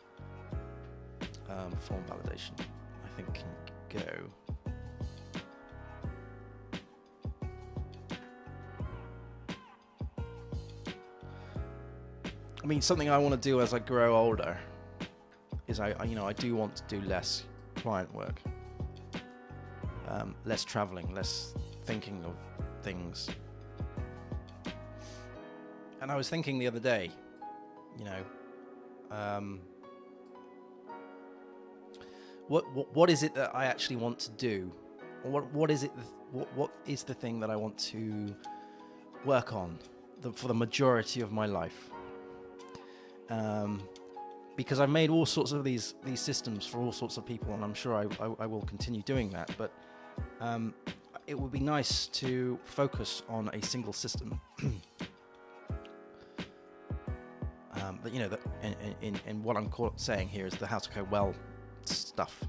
Form validation, I think, can go. I mean, something I want to do as I grow older is I do want to do less client work, less traveling, less thinking of things. And I was thinking the other day, what is it that I actually want to do? What is it? What is the thing that I want to work on for the majority of my life? Because I've made all sorts of these systems for all sorts of people, and I'm sure I will continue doing that. But it would be nice to focus on a single system. That in what I'm saying here is the how to code well stuff,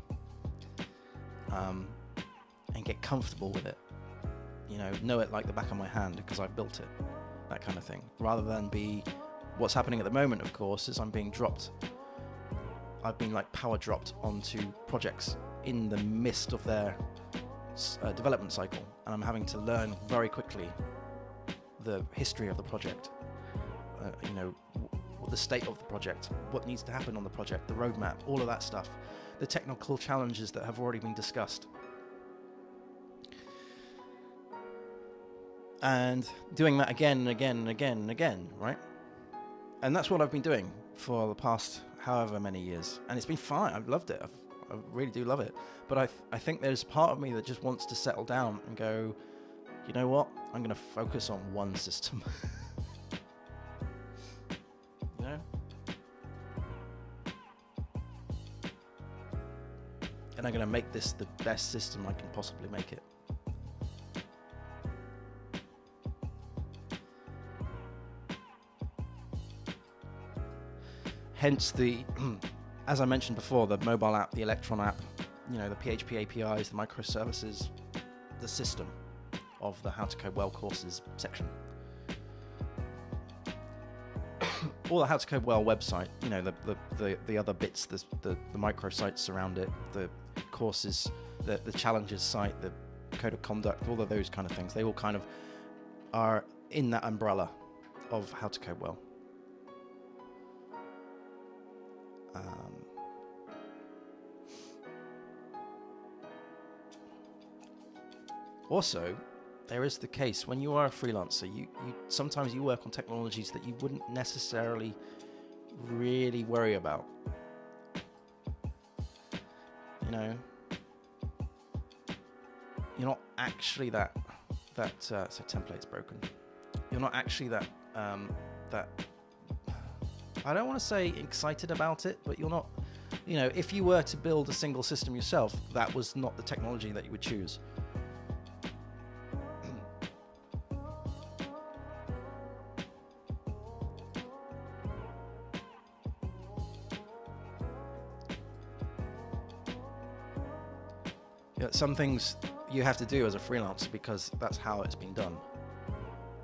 and get comfortable with it. Know it like the back of my hand because I've built it, that kind of thing. Rather than be what's happening at the moment, of course, is I'm being dropped. I've been like power dropped onto projects in the midst of their development cycle, and I'm having to learn very quickly the history of the project. The state of the project, what needs to happen on the project, the roadmap, all of that stuff, the technical challenges that have already been discussed. And doing that again and again and again and again, right? And that's what I've been doing for the past however many years. And it's been fine. I've loved it. I really do love it. But I think there's part of me that just wants to settle down and go, you know what? I'm going to focus on one system. And I'm going to make this the best system I can possibly make it. Hence as I mentioned before, the mobile app, the Electron app, the PHP APIs, the microservices, the system of the How to Code Well courses section. Or the How to Code Well website, the other bits, the microsites around it, the courses, the challenges site, the code of conduct, all of those kind of things. They all kind of are in that umbrella of How to Code Well. Also, there is the case when you are a freelancer, you sometimes you work on technologies that you wouldn't necessarily really worry about. You're not actually that so template's broken. You're not actually that I don't want to say excited about it, but you're not. If you were to build a single system yourself, that was not the technology that you would choose. Some things you have to do as a freelancer because that's how it's been done,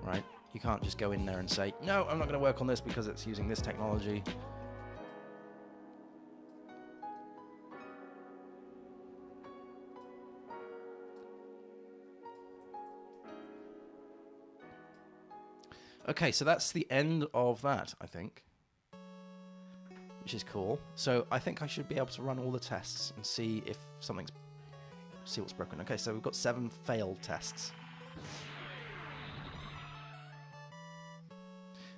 right? You can't just go in there and say, no, I'm not going to work on this because it's using this technology. Okay, so that's the end of that, I think, which is cool. So I think I should be able to run all the tests and see if see what's broken. Okay, so we've got 7 failed tests.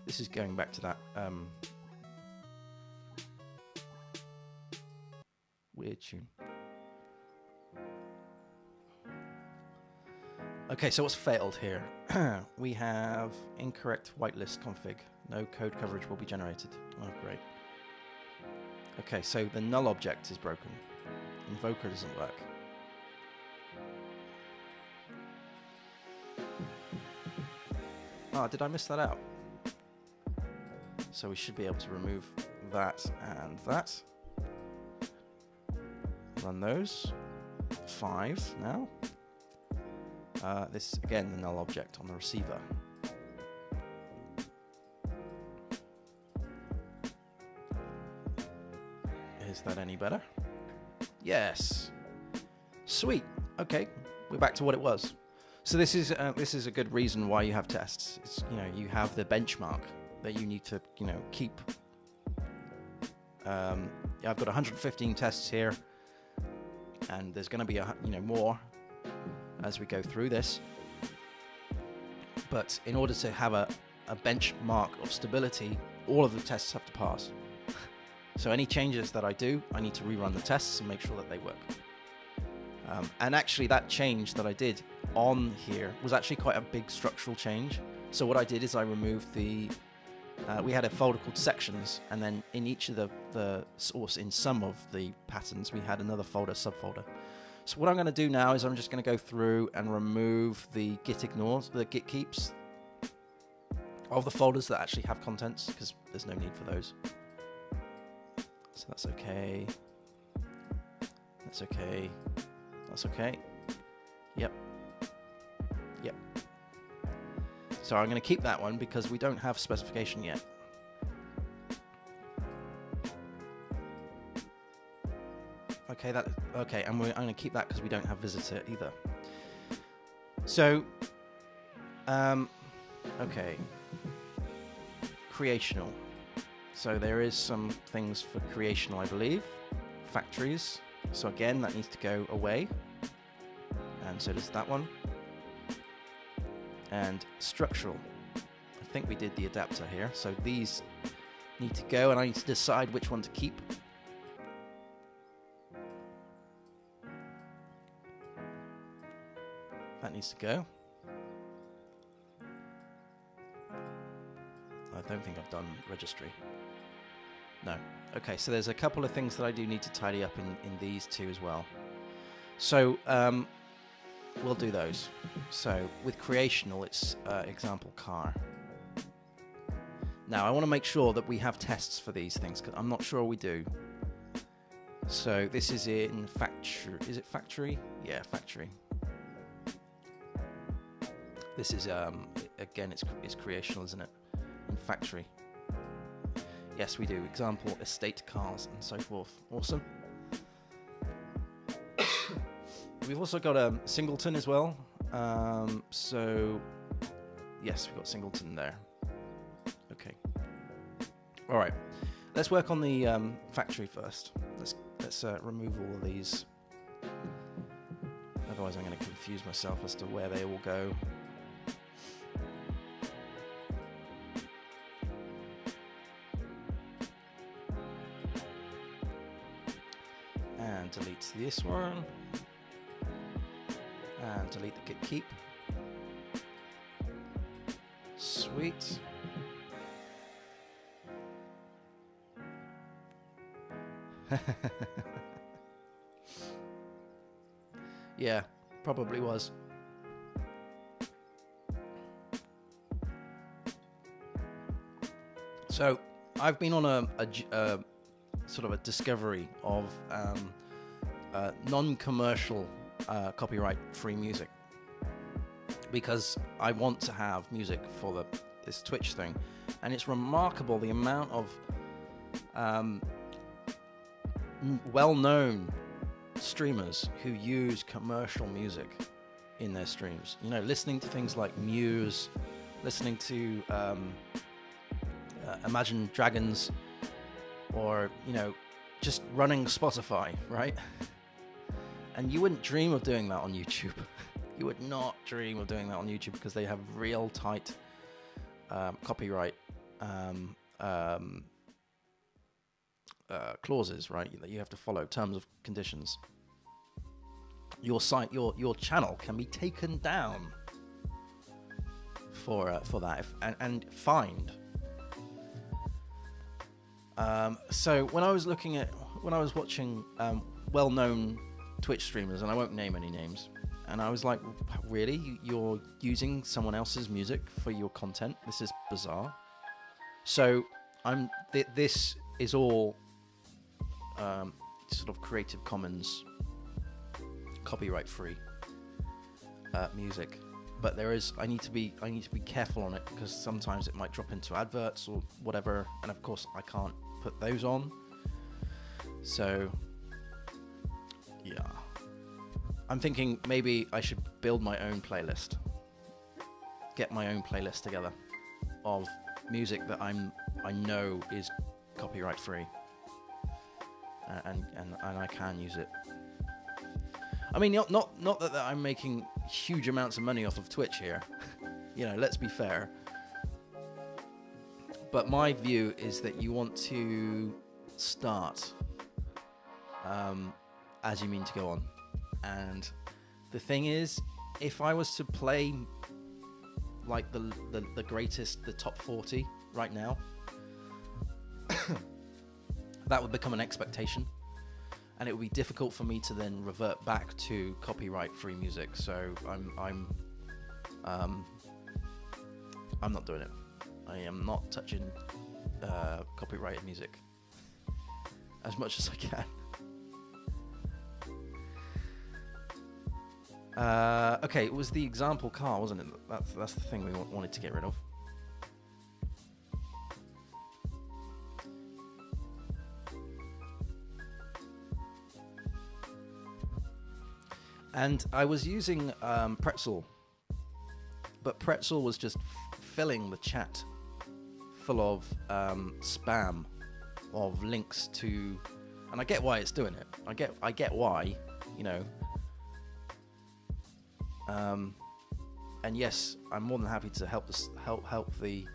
This is going back to that weird tune. Okay, so what's failed here? We have incorrect whitelist config. No code coverage will be generated. Oh, great. Okay, so the null object is broken. Invoker doesn't work. Ah, did I miss that out? So we should be able to remove that and that. Run those. 5 now. This, again, the null object on the receiver. Is that any better? Yes. Sweet. Okay, we're back to what it was. So this is a good reason why you have tests. It's, you have the benchmark that you need to keep. Yeah, I've got 115 tests here, and there's going to be more as we go through this. But in order to have a benchmark of stability, all of the tests have to pass. So any changes that I do, I need to rerun the tests and make sure that they work. And actually that change that I did on here was actually quite a big structural change. So what I did is I removed the we had a folder called sections, and then in each of the source, in some of the patterns, we had another folder, subfolder. So what I'm going to do now is I'm just going to go through and remove the git ignores, the git keeps of the folders that actually have contents, because there's no need for those. So that's okay. That's okay. That's okay. Yep. Yep. So I'm going to keep that one because we don't have specification yet. Okay, and I'm going to keep that because we don't have visitor either. So, okay, creational. So there is some things for creational, I believe. Factories. So again, that needs to go away, and so does that one. And structural. I think we did the adapter here. So these need to go, and I need to decide which one to keep. That needs to go. I don't think I've done registry. No. Okay, so there's a couple of things that I do need to tidy up in these two as well. So we'll do those. So with creational, it's example car. Now I want to make sure that we have tests for these things, because I'm not sure we do. So this is in factory. Is it factory? Yeah, factory. This is again, it's creational, isn't it? In factory. Yes, we do. Example, estate cars and so forth. Awesome. We've also got a singleton as well. So yes, we've got singleton there. Okay. All right. Let's work on the factory first. Let's remove all of these. Otherwise, I'm going to confuse myself as to where they all go. And delete this one. And delete the git keep. Sweet. Yeah, probably was. So I've been on a sort of a discovery of non-commercial copyright-free music, because I want to have music for this Twitch thing, and it's remarkable the amount of well-known streamers who use commercial music in their streams. You know, listening to things like Muse, listening to Imagine Dragons, or, you know, just running Spotify, right? And you wouldn't dream of doing that on YouTube. You would not dream of doing that on YouTube because they have real tight copyright clauses, right? That you have to follow, terms of conditions. Your site, your channel can be taken down for that and fined. So when I was watching well-known Twitch streamers, and I won't name any names, and I was like, really? You're using someone else's music for your content? This is bizarre. So this is all sort of Creative Commons copyright-free music, but I need to be careful on it because sometimes it might drop into adverts or whatever, and of course I can't put those on. So yeah, I'm thinking maybe I should build my own playlist, get my own playlist together of music that I know is copyright free, and I can use it. I mean, not that I'm making huge amounts of money off of Twitch here. You know, let's be fair. But my view is that you want to start as you mean to go on. And the thing is, if I was to play like the greatest, the top 40 right now, that would become an expectation. And it would be difficult for me to then revert back to copyright-free music. So I'm not doing it. I am not touching copyrighted music as much as I can. Okay, it was the example car, wasn't it? That's the thing we wanted to get rid of. And I was using Pretzel, but Pretzel was just filling the chat full of spam of links to, and I get why it's doing it. I get why, you know. And yes, I'm more than happy to help the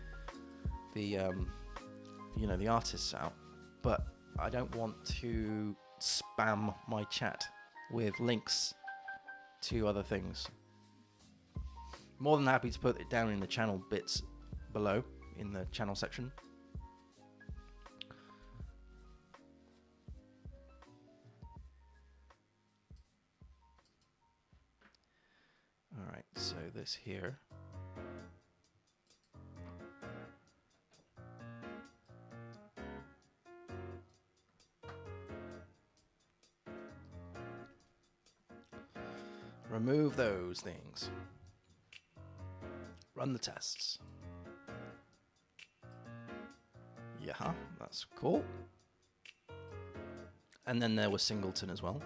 you know, the artists out, but I don't want to spam my chat with links to other things. More than happy to put it down in the channel bits below in the channel section. All right, so this here. Remove those things. Run the tests. Yeah, that's cool. And then there was Singleton as well.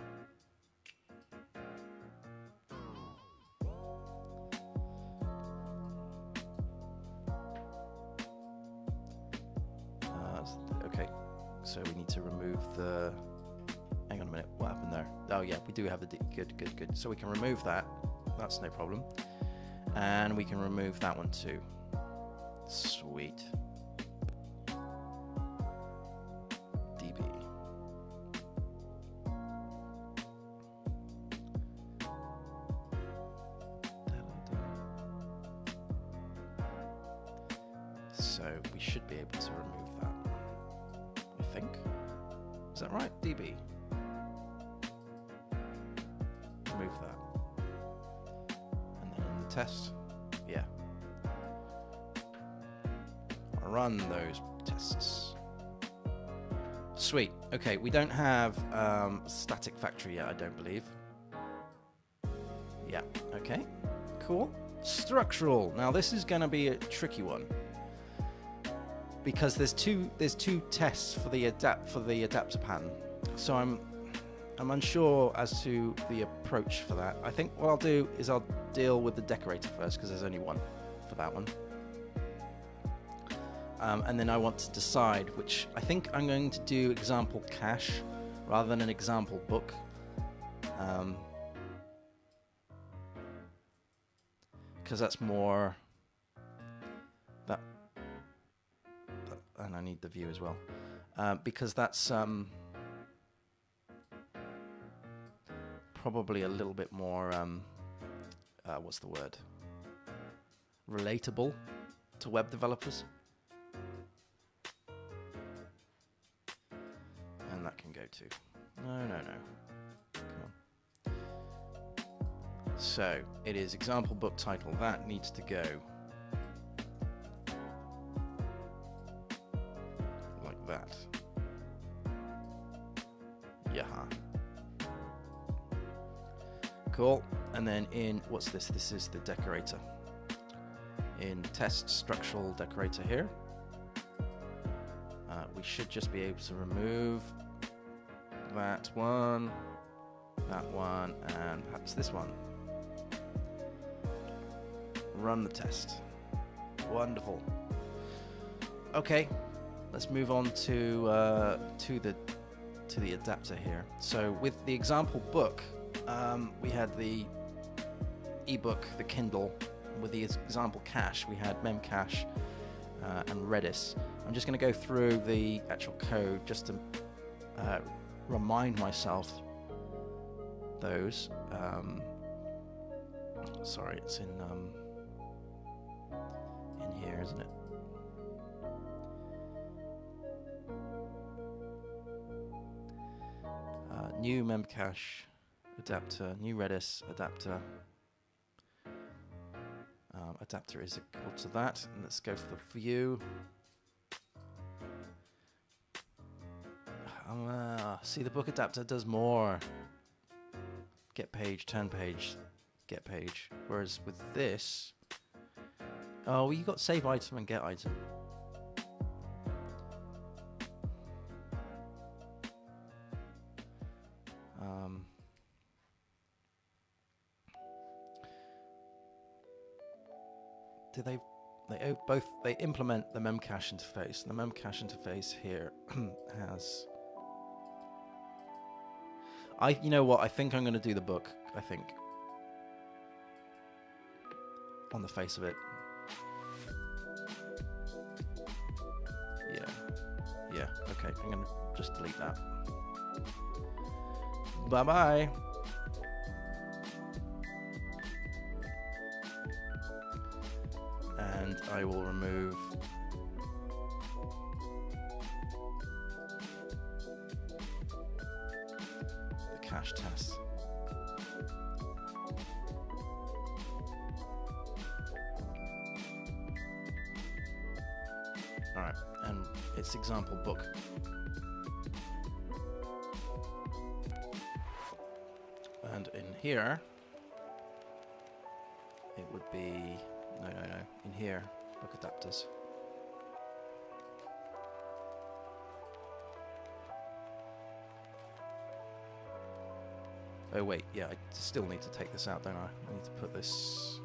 Okay, so we need to remove the... Hang on a minute, what happened there? Oh yeah, we do have the... Good. So we can remove that. That's no problem. And we can remove that one too. Sweet. DB. So we should be able to remove that, I think. Is that right? DB. Remove that. And then in the test, yeah. Run those tests. Sweet. Okay, we don't have static factory yet, I don't believe. Yeah, okay. Cool. Structural. Now this is going to be a tricky one. because there's two tests for the adapter pattern. So I'm unsure as to the approach for that. I think what I'll do is I'll deal with the decorator first, because there's only one for that one. And then I want to decide which. I think I'm going to do example cache rather than an example book. Because that's more that, and I need the view as well, because that's probably a little bit more what's the word, relatable to web developers. And that can go to no, come on. So it is example book title. That needs to go like that. Yeah. Cool. And then in, what's this? This is the decorator. In test structural decorator here, we should just be able to remove that one, and perhaps this one. Run the test. Wonderful. Okay, let's move on to the adapter here. So with the example book, we had the ebook, the Kindle. With the example cache, we had Memcache and Redis. I'm just going to go through the actual code just to remind myself those. Sorry, it's in here, isn't it? New Memcache adapter, new Redis adapter. Adapter is equal to that, and let's go for the view. See, the book adapter does more. Get page, turn page, get page. Whereas with this, oh, well, you got save item and get item. Do they implement the Memcache interface? The Memcache interface here has. You know what? I think I'm going to do the book. I think on the face of it. Yeah. Okay, I'm going to just delete that. Bye bye. And I will remove the cache test. All right, and it's example book. And in here, it would be. No. In here, book adapters. Oh wait, yeah, I still need to take this out, don't I? I need to put this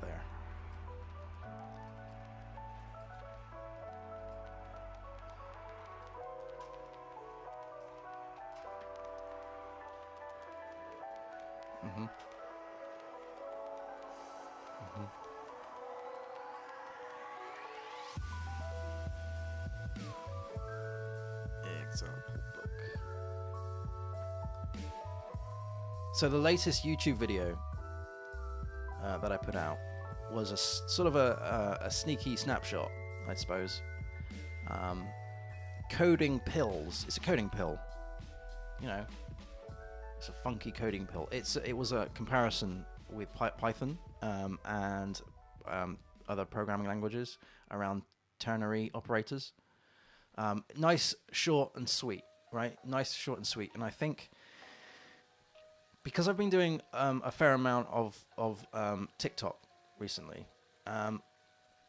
there. Example book. So the latest YouTube video that I put out was a sort of a sneaky snapshot, I suppose. Coding pills. It's a coding pill. You know, it's a funky coding pill. It was a comparison with Python and other programming languages around ternary operators. Nice, short and sweet, right? Nice, short and sweet. And I think because I've been doing a fair amount of TikTok recently,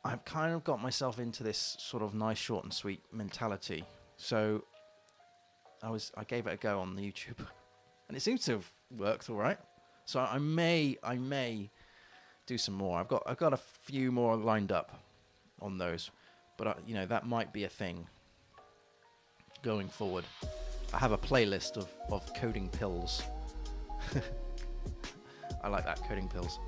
I've kind of got myself into this sort of nice, short and sweet mentality. So I gave it a go on the YouTube, and it seems to have worked all right. So I may do some more. I've got a few more lined up on those, but you know, that might be a thing going forward. I have a playlist of coding pills. I like that, coding pills.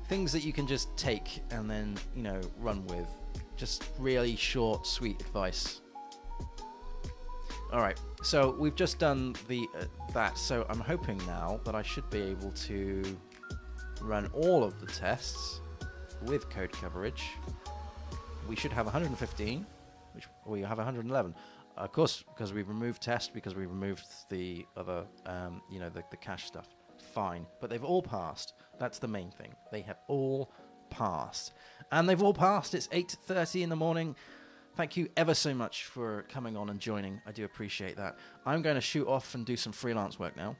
Things that you can just take and then, you know, run with. Just really short, sweet advice. All right, so we've just done that. So I'm hoping now that I should be able to run all of the tests with code coverage. We should have 115, which we have 111. Of course, because we've removed test, because we removed the other, you know, the cache stuff. Fine, but they've all passed. That's the main thing. They have all passed, and they've all passed. It's 8:30 in the morning. Thank you ever so much for coming on and joining. I do appreciate that. I'm going to shoot off and do some freelance work now.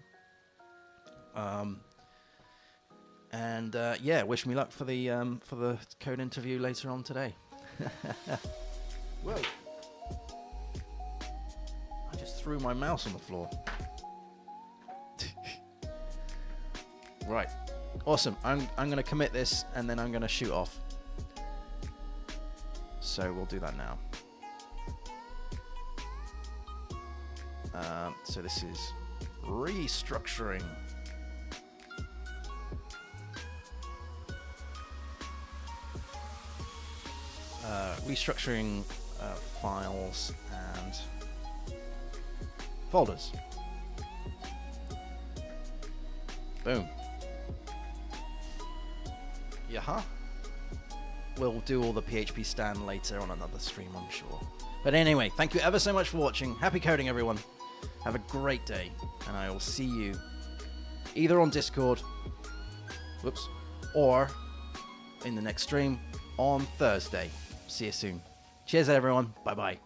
Yeah, wish me luck for the code interview later on today. Whoa! I just threw my mouse on the floor. Right, awesome. I'm going to commit this, and then I'm going to shoot off. So we'll do that now. So this is restructuring. Restructuring files and folders. Boom. Yeah. We'll do all the PHP stand later on another stream, I'm sure. But anyway, thank you ever so much for watching. Happy coding, everyone. Have a great day, and I will see you either on Discord, whoops, or in the next stream on Thursday. See you soon. Cheers, everyone. Bye-bye.